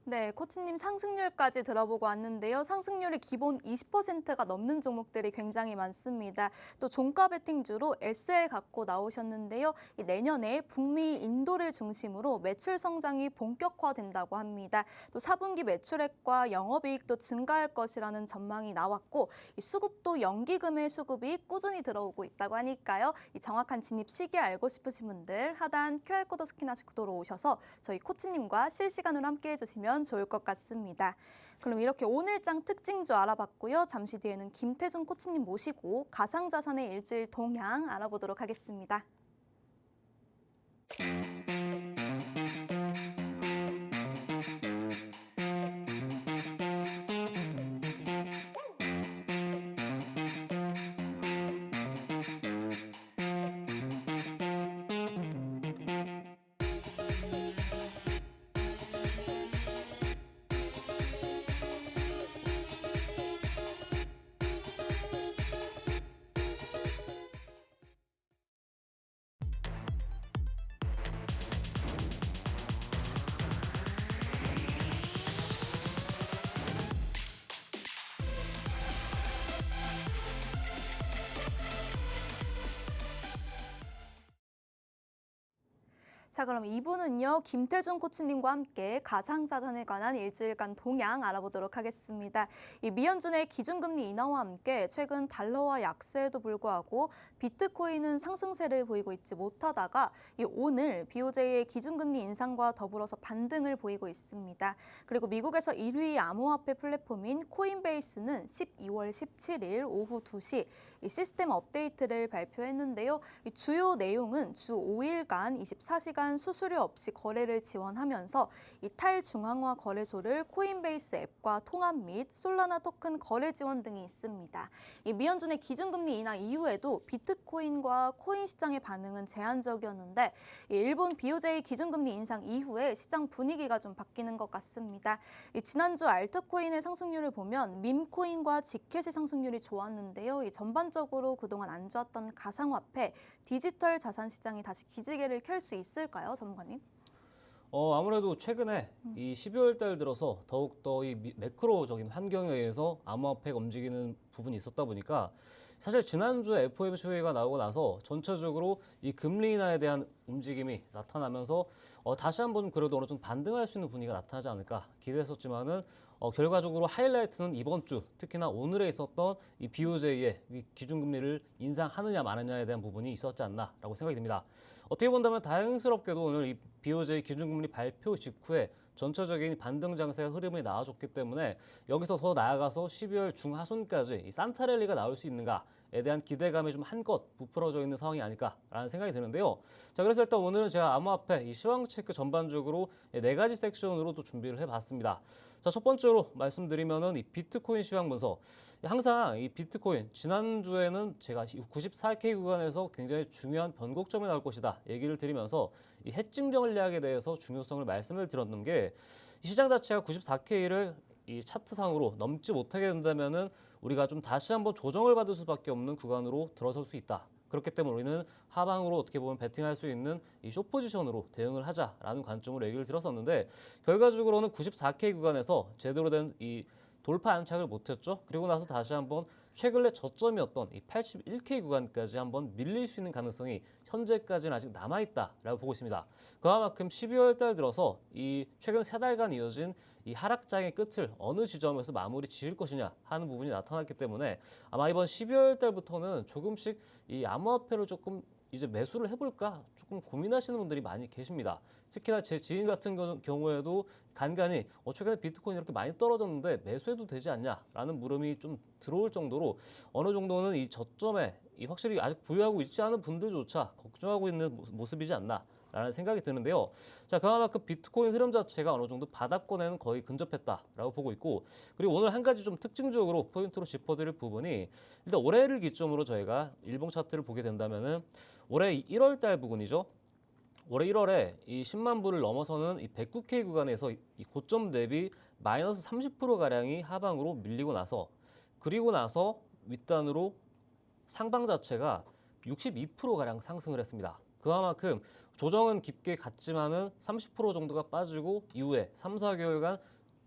네, 코치님 상승률까지 들어보고 왔는데요. 상승률이 기본 20%가 넘는 종목들이 굉장히 많습니다. 또 종가 베팅주로 SL 갖고 나오셨는데요. 이 내년에 북미, 인도를 중심으로 매출 성장이 본격화된다고 합니다. 또 4분기 매출액과 영업이익도 증가할 것이라는 전망이 나왔고, 이 수급도 연기금의 수급이 꾸준히 들어오고 있다고 하니까요. 이 정확한 진입 시기 알고 싶으신 분들 하단 QR코드 스캔하시고 들어오셔서 저희 코치님과 실시간으로 함께 해주시면 좋을 것 같습니다. 그럼 이렇게 오늘장 특징주 알아봤고요. 잠시 뒤에는 김태준 코치님 모시고 가상자산의 일주일 동향 알아보도록 하겠습니다. 자, 그럼 2부는요. 김태준 코치님과 함께 가상자산에 관한 일주일간 동향 알아보도록 하겠습니다. 이 미연준의 기준금리 인하와 함께 최근 달러화 약세에도 불구하고 비트코인은 상승세를 보이고 있지 못하다가 오늘 BOJ의 기준금리 인상과 더불어서 반등을 보이고 있습니다. 그리고 미국에서 1위 암호화폐 플랫폼인 코인베이스는 12월 17일 오후 2시 이 시스템 업데이트를 발표했는데요. 이 주요 내용은 주 5일간 24시간 수수료 없이 거래를 지원하면서 이 탈중앙화 거래소를 코인베이스 앱과 통합 및 솔라나 토큰 거래 지원 등이 있습니다. 이 미연준의 기준금리 인하 이후에도 비트코인과 코인 시장의 반응은 제한적이었는데 일본 BOJ 기준금리 인상 이후에 시장 분위기가 좀 바뀌는 것 같습니다. 지난주 알트코인의 상승률을 보면 밈코인과 지켓의 상승률이 좋았는데요. 전반적으로 그동안 안 좋았던 가상화폐, 디지털 자산 시장이 다시 기지개를 켤 수 있을까요, 전문가님? 아무래도 최근에 이 12월 달 들어서 더욱더 이 매크로적인 환경에 의해서 암호화폐가 움직이는 부분이 있었다 보니까 사실 지난주에 FOMC 회의가 나오고 나서 전체적으로 이 금리 인하에 대한 움직임이 나타나면서 다시 한번 그래도 어느 정도 반등할 수 있는 분위기가 나타나지 않을까 기대했었지만은 결과적으로 하이라이트는 이번 주 특히나 오늘에 있었던 이 BOJ의 이 기준금리를 인상하느냐 마느냐에 대한 부분이 있었지 않나라고 생각이 듭니다. 어떻게 본다면 다행스럽게도 오늘 이 BOJ 기준금리 발표 직후에 전체적인 반등 장세의 흐름이 나와줬기 때문에 여기서 더 나아가서 12월 중하순까지 이 산타랠리가 나올 수 있는가에 대한 기대감이 좀 한껏 부풀어져 있는 상황이 아닐까라는 생각이 드는데요. 자, 그래서 일단 오늘은 제가 암호화폐 이 시황 체크 전반적으로 4가지 섹션으로 또 준비를 해봤습니다. 자, 첫 번째로 말씀드리면은 이 비트코인 시황 분석. 항상 이 비트코인 지난주에는 제가 94K 구간에서 굉장히 중요한 변곡점이 나올 것이다 얘기를 드리면서 이 해칭 전략에 대해서 중요성을 말씀을 드렸는 게 시장 자체가 94K를 이 차트상으로 넘지 못하게 된다면은 우리가 좀 다시 한번 조정을 받을 수밖에 없는 구간으로 들어설 수 있다. 그렇기 때문에 우리는 하방으로 어떻게 보면 베팅할 수 있는 이 숏 포지션으로 대응을 하자라는 관점으로 얘기를 드렸었는데 결과적으로는 94K 구간에서 제대로 된 이 돌파 안착을 못했죠. 그리고 나서 다시 한번 최근에 저점이었던 이 81K 구간까지 한번 밀릴 수 있는 가능성이 현재까지는 아직 남아있다라고 보고 있습니다. 그와 만큼 12월 달 들어서 이 최근 3달간 이어진 이 하락장의 끝을 어느 지점에서 마무리 지을 것이냐 하는 부분이 나타났기 때문에 아마 이번 12월 달부터는 조금씩 이 암호화폐를 조금 이제 매수를 해볼까 조금 고민하시는 분들이 많이 계십니다. 특히나 제 지인 같은 경우에도 간간히 최근에 비트코인이 이렇게 많이 떨어졌는데 매수해도 되지 않냐라는 물음이 좀 들어올 정도로 어느 정도는 이 저점에 확실히 아직 보유하고 있지 않은 분들조차 걱정하고 있는 모습이지 않나라는 생각이 드는데요. 자, 그만큼 비트코인 흐름 자체가 어느 정도 바닥권에는 거의 근접했다라고 보고 있고 그리고 오늘 한 가지 좀 특징적으로 포인트로 짚어드릴 부분이 일단 올해를 기점으로 저희가 일봉 차트를 보게 된다면은 올해 1월 달 부분이죠. 올해 1월에 이 10만 불을 넘어서는 이 109K 구간에서 이 고점 대비 마이너스 30%가량이 하방으로 밀리고 나서 그리고 나서 윗단으로 상방 자체가 62%가량 상승을 했습니다. 그만큼 조정은 깊게 갔지만은 30% 정도가 빠지고 이후에 3, 4개월간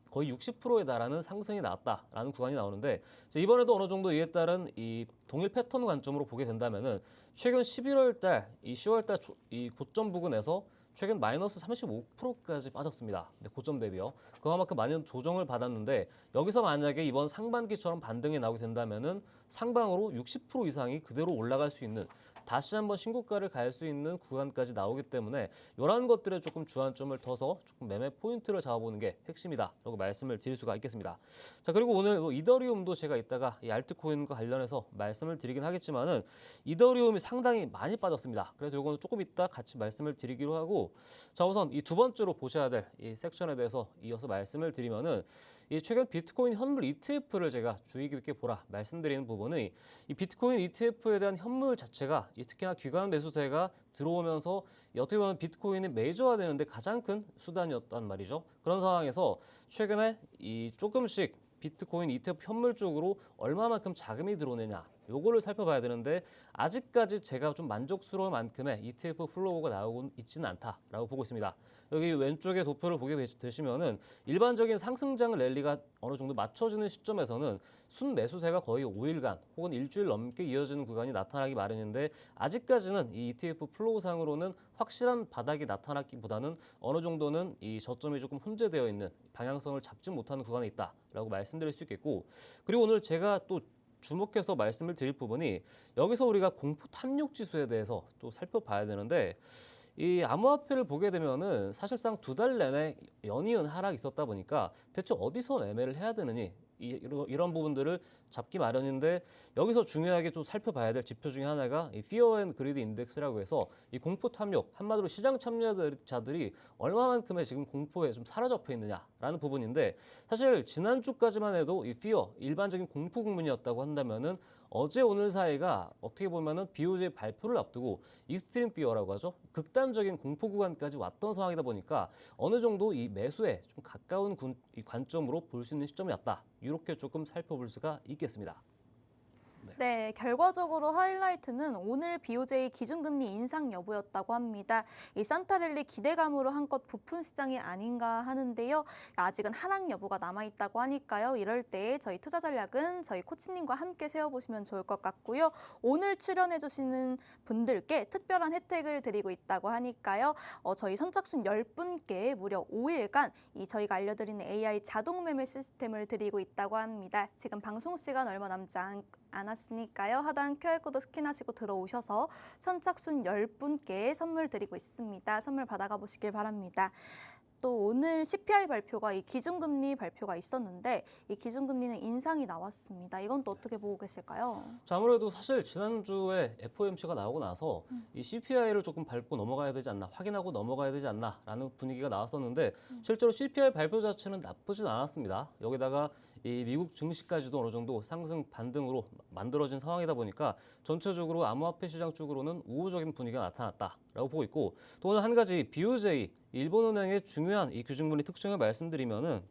거의 60%에 달하는 상승이 나왔다라는 구간이 나오는데 이번에도 어느 정도 이에 따른 이 동일 패턴 관점으로 보게 된다면은 최근 11월 달, 이 10월 달 이 고점 부근에서 최근 마이너스 35%까지 빠졌습니다. 네, 고점 대비요. 그만큼 많은 조정을 받았는데 여기서 만약에 이번 상반기처럼 반등이 나오게 된다면은 상방으로 60% 이상이 그대로 올라갈 수 있는 다시 한번 신고가를 갈 수 있는 구간까지 나오기 때문에 이러한 것들에 조금 주안점을 둬서 조금 매매 포인트를 잡아보는 게 핵심이다라고 말씀을 드릴 수가 있겠습니다. 자, 그리고 오늘 이더리움도 제가 이따가 이 알트코인과 관련해서 말씀을 드리긴 하겠지만은 이더리움이 상당히 많이 빠졌습니다. 그래서 이거는 조금 이따 같이 말씀을 드리기로 하고 자, 우선 이 두 번째로 보셔야 될 이 섹션에 대해서 이어서 말씀을 드리면은 이 최근 비트코인 현물 ETF를 제가 주의 깊게 보라 말씀드리는 부분은 이 비트코인 ETF에 대한 현물 자체가 특히나 기관 매수세가 들어오면서 어떻게 보면 비트코인이 메이저화되는데 가장 큰 수단이었단 말이죠. 그런 상황에서 최근에 이 조금씩 비트코인 ETF 현물 쪽으로 얼마만큼 자금이 들어오느냐 요거를 살펴봐야 되는데 아직까지 제가 좀 만족스러울 만큼의 ETF 플로우가 나오고 있지는 않다라고 보고 있습니다. 여기 왼쪽에 도표를 보게 되시면은 일반적인 상승장 랠리가 어느 정도 맞춰지는 시점에서는 순매수세가 거의 5일간 혹은 일주일 넘게 이어지는 구간이 나타나기 마련인데 아직까지는 이 ETF 플로우상으로는 확실한 바닥이 나타났기보다는 어느 정도는 이 저점이 조금 혼재되어 있는 방향성을 잡지 못하는 구간에 있다라고 말씀드릴 수 있겠고 그리고 오늘 제가 또 주목해서 말씀을 드릴 부분이 여기서 우리가 공포 탐욕 지수에 대해서 또 살펴봐야 되는데 이 암호화폐를 보게 되면은 사실상 2달 내내 연이은 하락이 있었다 보니까 대체 어디서 매매를 해야 되느니 이런 부분들을 잡기 마련인데 여기서 중요하게 좀 살펴봐야 될 지표 중에 하나가 이 Fear and Greed Index라고 해서 이 공포 탐욕 한마디로 시장 참여자들이 얼마만큼의 지금 공포에 좀 사로잡혀 있느냐라는 부분인데 사실 지난주까지만 해도 이 Fear 일반적인 공포 국면이었다고 한다면은 어제 오늘 사이가 어떻게 보면은 BOJ 발표를 앞두고 익스트림 Fear라고 하죠. 극단적인 공포 구간까지 왔던 상황이다 보니까 어느 정도 이 매수에 좀 가까운 이 관점으로 볼 수 있는 시점이 왔다. 이렇게 조금 살펴볼 수가 있겠습니다. 네. 네, 결과적으로 하이라이트는 오늘 BOJ 기준금리 인상 여부였다고 합니다. 이 산타랠리 기대감으로 한껏 부푼 시장이 아닌가 하는데요. 아직은 하락 여부가 남아있다고 하니까요. 이럴 때 저희 투자 전략은 저희 코치님과 함께 세워보시면 좋을 것 같고요. 오늘 출연해주시는 분들께 특별한 혜택을 드리고 있다고 하니까요. 저희 선착순 10분께 무려 5일간 저희가 알려드리는 AI 자동 매매 시스템을 드리고 있다고 합니다. 지금 방송 시간 얼마 남지 않았으니까요. 하단 QR코드 스캔하시고 들어오셔서 선착순 10분께 선물 드리고 있습니다. 선물 받아가 보시길 바랍니다. 또 오늘 CPI 발표가 이 기준금리 발표가 있었는데 이 기준금리는 인상이 나왔습니다. 이건 또 어떻게 보고 계실까요? 자, 아무래도 사실 지난주에 FOMC가 나오고 나서 이 CPI를 조금 밟고 넘어가야 되지 않나, 확인하고 넘어가야 되지 않나라는 분위기가 나왔었는데 실제로 CPI 발표 자체는 나쁘진 않았습니다. 여기다가 이 미국 증시까지도 어느 정도 상승 반등으로 만들어진 상황이다 보니까 전체적으로 암호화폐 시장 쪽으로는 우호적인 분위기가 나타났다라고 보고 있고, 또 오늘 한 가지 BOJ 일본은행의 중요한 이 기준금리 특징을 말씀드리면은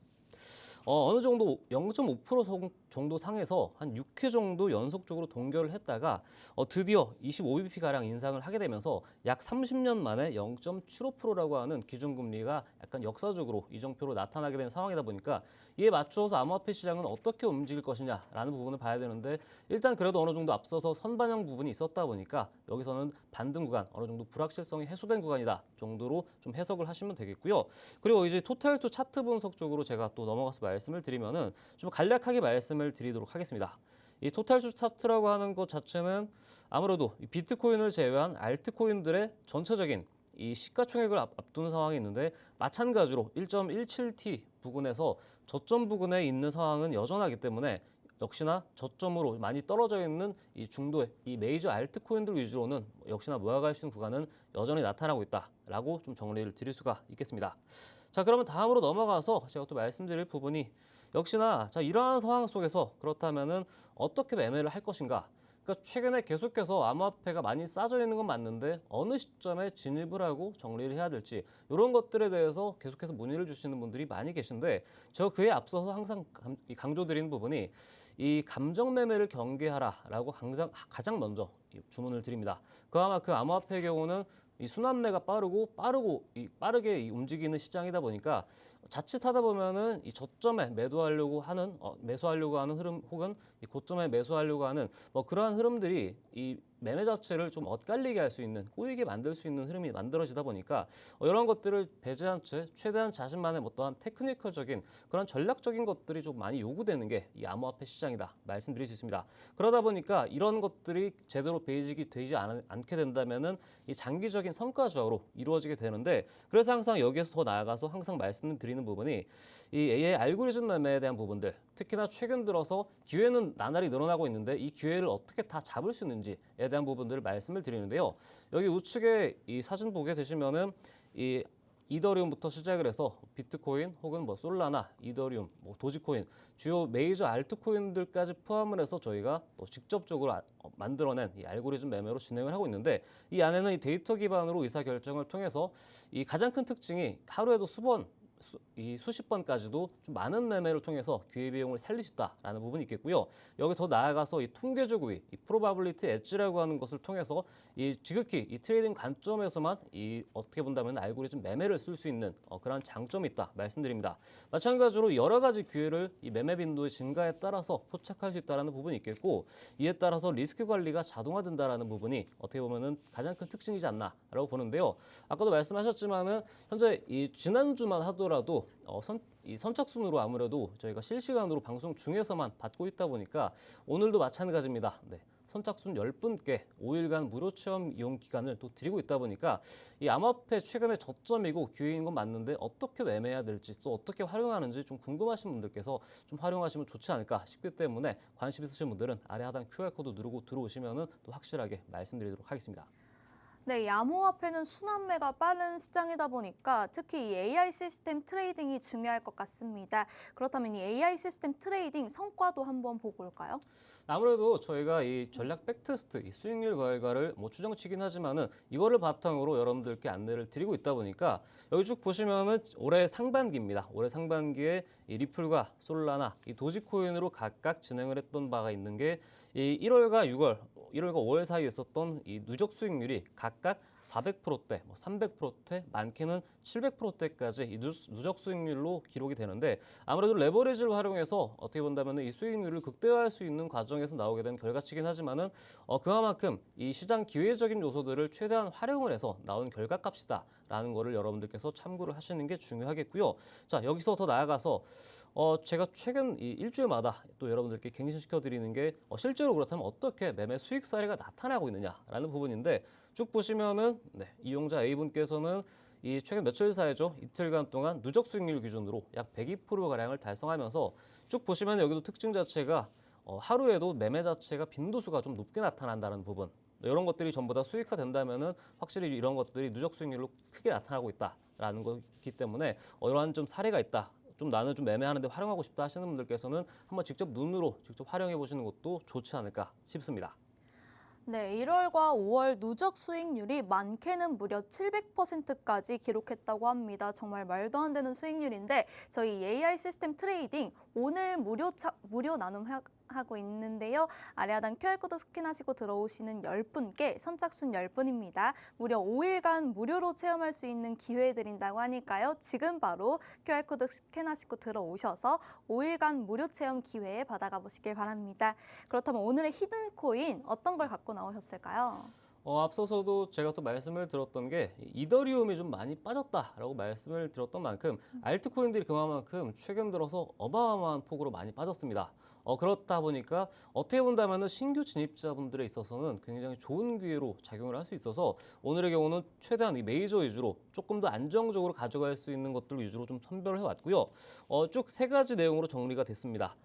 어느 정도 0.5% 정도 상에서 한 6회 정도 연속적으로 동결을 했다가 드디어 25bp가량 인상을 하게 되면서 약 30년 만에 0.75%라고 하는 기준금리가 약간 역사적으로 이정표로 나타나게 된 상황이다 보니까 이에 맞춰서 암호화폐 시장은 어떻게 움직일 것이냐라는 부분을 봐야 되는데, 일단 그래도 어느 정도 앞서서 선반영 부분이 있었다 보니까 여기서는 반등 구간, 어느 정도 불확실성이 해소된 구간이다 정도로 좀 해석을 하시면 되겠고요. 그리고 이제 토탈2 차트 분석 쪽으로 제가 또 넘어가서 말씀을 드리면은 좀 간략하게 말씀을 드리도록 하겠습니다. 이 토탈2 차트라고 하는 것 자체는 아무래도 비트코인을 제외한 알트코인들의 전체적인 이 시가총액을 앞두는 상황이 있는데, 마찬가지로 1.17T 부근에서 저점 부근에 있는 상황은 여전하기 때문에 역시나 저점으로 많이 떨어져 있는 이 중도의 이 메이저 알트코인들 위주로는 역시나 모아갈 수 있는 구간은 여전히 나타나고 있다라고 좀 정리를 드릴 수가 있겠습니다. 자, 그러면 다음으로 넘어가서 제가 또 말씀드릴 부분이 역시나 자, 이러한 상황 속에서 그렇다면은 어떻게 매매를 할 것인가? 그러니까 최근에 계속해서 암호화폐가 많이 싸져 있는 건 맞는데 어느 시점에 진입을 하고 정리를 해야 될지 이런 것들에 대해서 계속해서 문의를 주시는 분들이 많이 계신데, 저 그에 앞서서 항상 강조드리는 부분이 이 감정 매매를 경계하라라고 항상 가장 먼저 주문을 드립니다. 그나마 그 암호화폐의 경우는 이 순환매가 빠르게 움직이는 시장이다 보니까 자칫하다 보면은 이 저점에 매수하려고 하는 흐름, 혹은 이 고점에 매수하려고 하는 그러한 흐름들이 이 매매 자체를 좀 엇갈리게 할 수 있는, 꼬이게 만들 수 있는 흐름이 만들어지다 보니까 이런 것들을 배제한 채 최대한 자신만의 어떠한 테크니컬적인 그런 전략적인 것들이 좀 많이 요구되는 게 이 암호화폐 시장이다 말씀드릴 수 있습니다. 그러다 보니까 이런 것들이 제대로 베이직이 되지 않게 된다면은 이 장기적인 성과 저하로 이루어지게 되는데, 그래서 항상 여기에서 더 나아가서 항상 말씀드리는 부분이 이 AI 알고리즘 매매에 대한 부분들, 특히나 최근 들어서 기회는 나날이 늘어나고 있는데 이 기회를 어떻게 다 잡을 수 있는지에 대한 부분들을 말씀을 드리는데요. 여기 우측에 이 사진 보게 되시면은 이 이더리움부터 시작을 해서 비트코인 혹은 솔라나, 이더리움, 도지코인, 주요 메이저 알트코인들까지 포함을 해서 저희가 또 직접적으로 만들어낸 이 알고리즘 매매로 진행을 하고 있는데, 이 안에는 이 데이터 기반으로 의사 결정을 통해서 이 가장 큰 특징이 하루에도 수십 번까지도 좀 많은 매매를 통해서 기회비용을 살릴 수 있다라는 부분이 있겠고요. 여기 더 나아가서 이 통계적 우위, 이 프로바빌리티 엣지라고 하는 것을 통해서 이 지극히 이 트레이딩 관점에서만 이 어떻게 본다면 알고리즘 매매를 쓸 수 있는 그런 장점이 있다 말씀드립니다. 마찬가지로 여러 가지 기회를 이 매매 빈도의 증가에 따라서 포착할 수 있다라는 부분이 있겠고, 이에 따라서 리스크 관리가 자동화된다라는 부분이 어떻게 보면은 가장 큰 특징이지 않나라고 보는데요. 아까도 말씀하셨지만은 현재 이 지난주만 하더라도 이 선착순으로 아무래도 저희가 실시간으로 방송 중에서만 받고 있다 보니까 오늘도 마찬가지입니다. 네. 선착순 10분께 5일간 무료 체험 이용 기간을 또 드리고 있다 보니까 이 암호화폐 최근에 저점이고 기회인 건 맞는데 어떻게 매매해야 될지, 또 어떻게 활용하는지 좀 궁금하신 분들께서 좀 활용하시면 좋지 않을까 싶기 때문에 관심 있으신 분들은 아래 하단 QR코드 누르고 들어오시면은 또 확실하게 말씀드리도록 하겠습니다. 네, 이 암호화폐는 순환매가 빠른 시장이다 보니까 특히 이 AI 시스템 트레이딩이 중요할 것 같습니다. 그렇다면 이 AI 시스템 트레이딩 성과도 한번 보고 올까요? 아무래도 저희가 이 전략 백테스트, 이 수익률 결과를 추정치긴 하지만은 이거를 바탕으로 여러분들께 안내를 드리고 있다 보니까 여기 쭉 보시면은 올해 상반기입니다. 올해 상반기에 이 리플과 솔라나, 이 도지코인으로 각각 진행을 했던 바가 있는 게 이 1월과 5월 사이에 있었던 이 누적 수익률이 각각 400%대, 300%대, 많게는 700%대까지 이 누적 수익률로 기록이 되는데 아무래도 레버리지를 활용해서 어떻게 본다면 이 수익률을 극대화할 수 있는 과정에서 나오게 된 결과치긴 하지만은 그만큼 이 시장 기회적인 요소들을 최대한 활용을 해서 나온 결과값이다라는 거를 여러분들께서 참고를 하시는 게 중요하겠고요. 자, 여기서 더 나아가서 제가 최근 이 일주일마다 또 여러분들께 갱신시켜 드리는 게 실제로 그렇다면 어떻게 매매 수익 사례가 나타나고 있느냐라는 부분인데 쭉 보시면은 이용자 A분께서는 이 최근 며칠 사이죠. 이틀간 동안 누적 수익률 기준으로 약 102%가량을 달성하면서 쭉 보시면 여기도 특징 자체가 하루에도 매매 자체가 빈도수가 좀 높게 나타난다는 부분. 이런 것들이 전부 다 수익화 된다면은 확실히 이런 것들이 누적 수익률로 크게 나타나고 있다라는 거기 때문에 이러한 좀 사례가 있다. 좀 나는 좀 매매하는데 활용하고 싶다 하시는 분들께서는 한번 직접 눈으로 직접 활용해 보시는 것도 좋지 않을까 싶습니다. 네, 1월과 5월 누적 수익률이 많게는 무려 700%까지 기록했다고 합니다. 정말 말도 안 되는 수익률인데 저희 AI 시스템 트레이딩 오늘 무료 나눔하고 있는데요. 아래 하단 QR코드 스캔하시고 들어오시는 10분께 선착순 10분입니다. 무려 5일간 무료로 체험할 수 있는 기회 드린다고 하니까요. 지금 바로 QR코드 스캔하시고 들어오셔서 5일간 무료 체험 기회 받아가 보시길 바랍니다. 그렇다면 오늘의 히든 코인 어떤 걸 갖고 나오셨을까요? 앞서서도 제가 또 말씀을 드렸던 게 이더리움이 좀 많이 빠졌다라고 말씀을 드렸던 만큼 알트코인들이 그만큼 최근 들어서 어마어마한 폭으로 많이 빠졌습니다. 그렇다 보니까 어떻게 본다면 신규 진입자분들에 있어서는 굉장히 좋은 기회로 작용을 할 수 있어서 오늘의 경우는 최대한 이 메이저 위주로 조금 더 안정적으로 가져갈 수 있는 것들 위주로 좀 선별을 해왔고요. 쭉 세 가지 내용으로 정리가 됐습니다.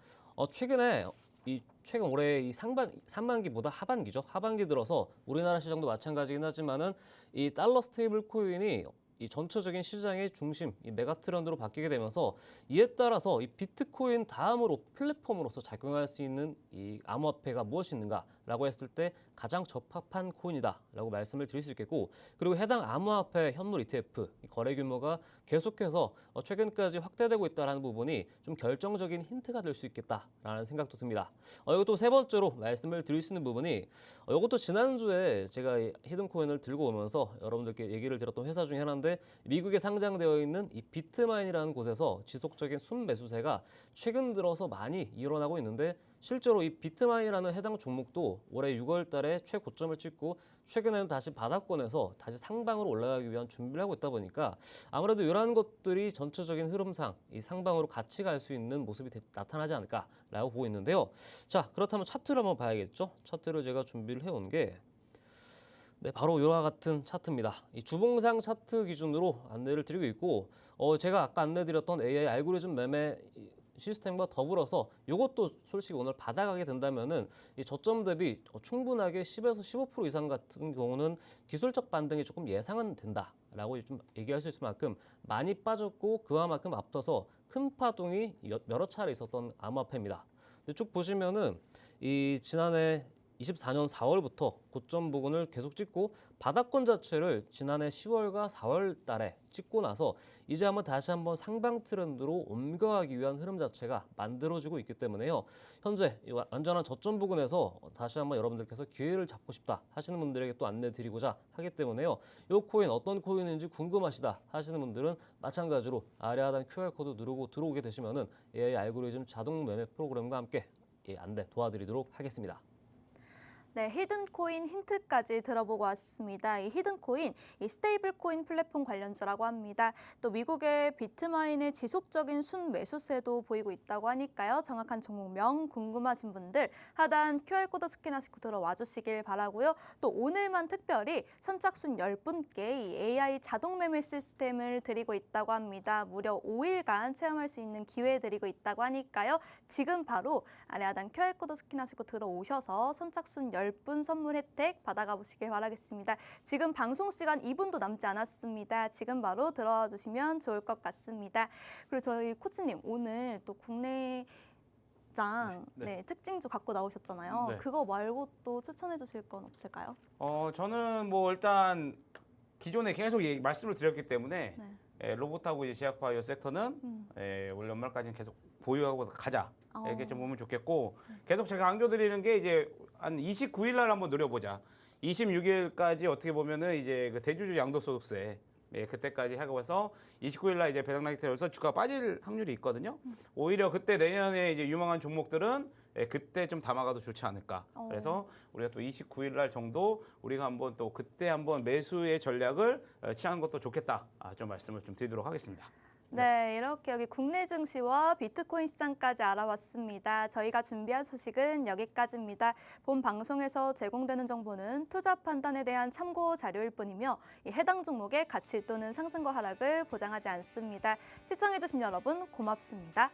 최근 올해 이 상반기보다 하반기죠. 하반기 들어서 우리나라 시장도 마찬가지긴 하지만은 이 달러 스테이블 코인이 이 전체적인 시장의 중심, 이 메가 트렌드로 바뀌게 되면서 이에 따라서 이 비트코인 다음으로 플랫폼으로서 작용할 수 있는 이 암호화폐가 무엇이 있는가라고 했을 때 가장 적합한 코인이다라고 말씀을 드릴 수 있겠고 그리고 해당 암호화폐 현물 ETF 거래 규모가 계속해서 최근까지 확대되고 있다는 부분이 좀 결정적인 힌트가 될 수 있겠다라는 생각도 듭니다. 이것도 세 번째로 말씀을 드릴 수 있는 부분이 이것도 지난주에 제가 히든 코인을 들고 오면서 여러분들께 얘기를 드렸던 회사 중에 하나인데 미국에 상장되어 있는 이 비트마인이라는 곳에서 지속적인 순매수세가 최근 들어서 많이 일어나고 있는데 실제로 이 비트마인이라는 해당 종목도 올해 6월 달에 최고점을 찍고 최근에는 다시 바닥권에서 다시 상방으로 올라가기 위한 준비를 하고 있다 보니까 아무래도 이러한 것들이 전체적인 흐름상 이 상방으로 같이 갈 수 있는 모습이 나타나지 않을까라고 보고 있는데요. 자, 그렇다면 차트를 한번 봐야겠죠. 차트를 제가 준비를 해온 게 바로 이와 같은 차트입니다. 이 주봉상 차트 기준으로 안내를 드리고 있고 제가 아까 안내드렸던 AI 알고리즘 매매 시스템과 더불어서 이것도 솔직히 오늘 받아가게 된다면은 이 저점 대비 충분하게 10에서 15% 이상 같은 경우는 기술적 반등이 조금 예상은 된다라고 좀 얘기할 수 있을 만큼 많이 빠졌고 그와만큼 앞서서 큰 파동이 여러 차례 있었던 암호화폐입니다. 쭉 보시면은 이 지난해 24년 4월부터 고점 부근을 계속 찍고 바닥권 자체를 지난해 10월과 4월 달에 찍고 나서 이제 다시 한번 상방 트렌드로 옮겨가기 위한 흐름 자체가 만들어지고 있기 때문에요. 현재 완전한 저점 부근에서 다시 한번 여러분들께서 기회를 잡고 싶다 하시는 분들에게 또 안내 드리고자 하기 때문에요. 이 코인 어떤 코인인지 궁금하시다 하시는 분들은 마찬가지로 아래 하단 QR코드 누르고 들어오게 되시면은 AI 알고리즘 자동 매매 프로그램과 함께 안내 도와드리도록 하겠습니다. 네, 히든 코인 힌트까지 들어보고 왔습니다. 이 히든 코인, 이 스테이블 코인 플랫폼 관련주라고 합니다. 또 미국의 비트마인의 지속적인 순매수세도 보이고 있다고 하니까요. 정확한 종목명 궁금하신 분들 하단 QR코드 스캔하시고 들어와 주시길 바라고요. 또 오늘만 특별히 선착순 10분께 이 AI 자동 매매 시스템을 드리고 있다고 합니다. 무려 5일간 체험할 수 있는 기회 드리고 있다고 하니까요. 지금 바로 아래 하단 QR코드 스캔하시고 들어오셔서 선착순 10분 선물 혜택 받아가 보시길 바라겠습니다. 지금 방송 시간 2분도 남지 않았습니다. 지금 바로 들어와 주시면 좋을 것 같습니다. 그리고 저희 코치님 오늘 또 국내 특징주 갖고 나오셨잖아요. 네. 그거 말고 또 추천해 주실 건 없을까요? 저는 뭐 일단 기존에 계속 말씀을 드렸기 때문에 네. 로봇하고 이제 제약바이오 섹터는 올 연말까지는 계속 보유하고 가자. 이렇게 좀 보면 좋겠고 계속 제가 강조드리는 게 이제 한 29일 날 한번 노려보자. 26일까지 어떻게 보면은 이제 그 대주주 양도소득세 그때까지 하고 해서 29일 날 이제 배당락이되어서 주가가 빠질 확률이 있거든요. 오히려 그때 내년에 이제 유망한 종목들은 그때 좀 담아가도 좋지 않을까. 그래서 우리가 또 29일 날 정도 우리가 한번 또 그때 한번 매수의 전략을 취하는 것도 좋겠다. 좀 말씀을 좀 드리도록 하겠습니다. 네, 이렇게 여기 국내 증시와 비트코인 시장까지 알아봤습니다. 저희가 준비한 소식은 여기까지입니다. 본 방송에서 제공되는 정보는 투자 판단에 대한 참고 자료일 뿐이며 해당 종목의 가치 또는 상승과 하락을 보장하지 않습니다. 시청해주신 여러분 고맙습니다.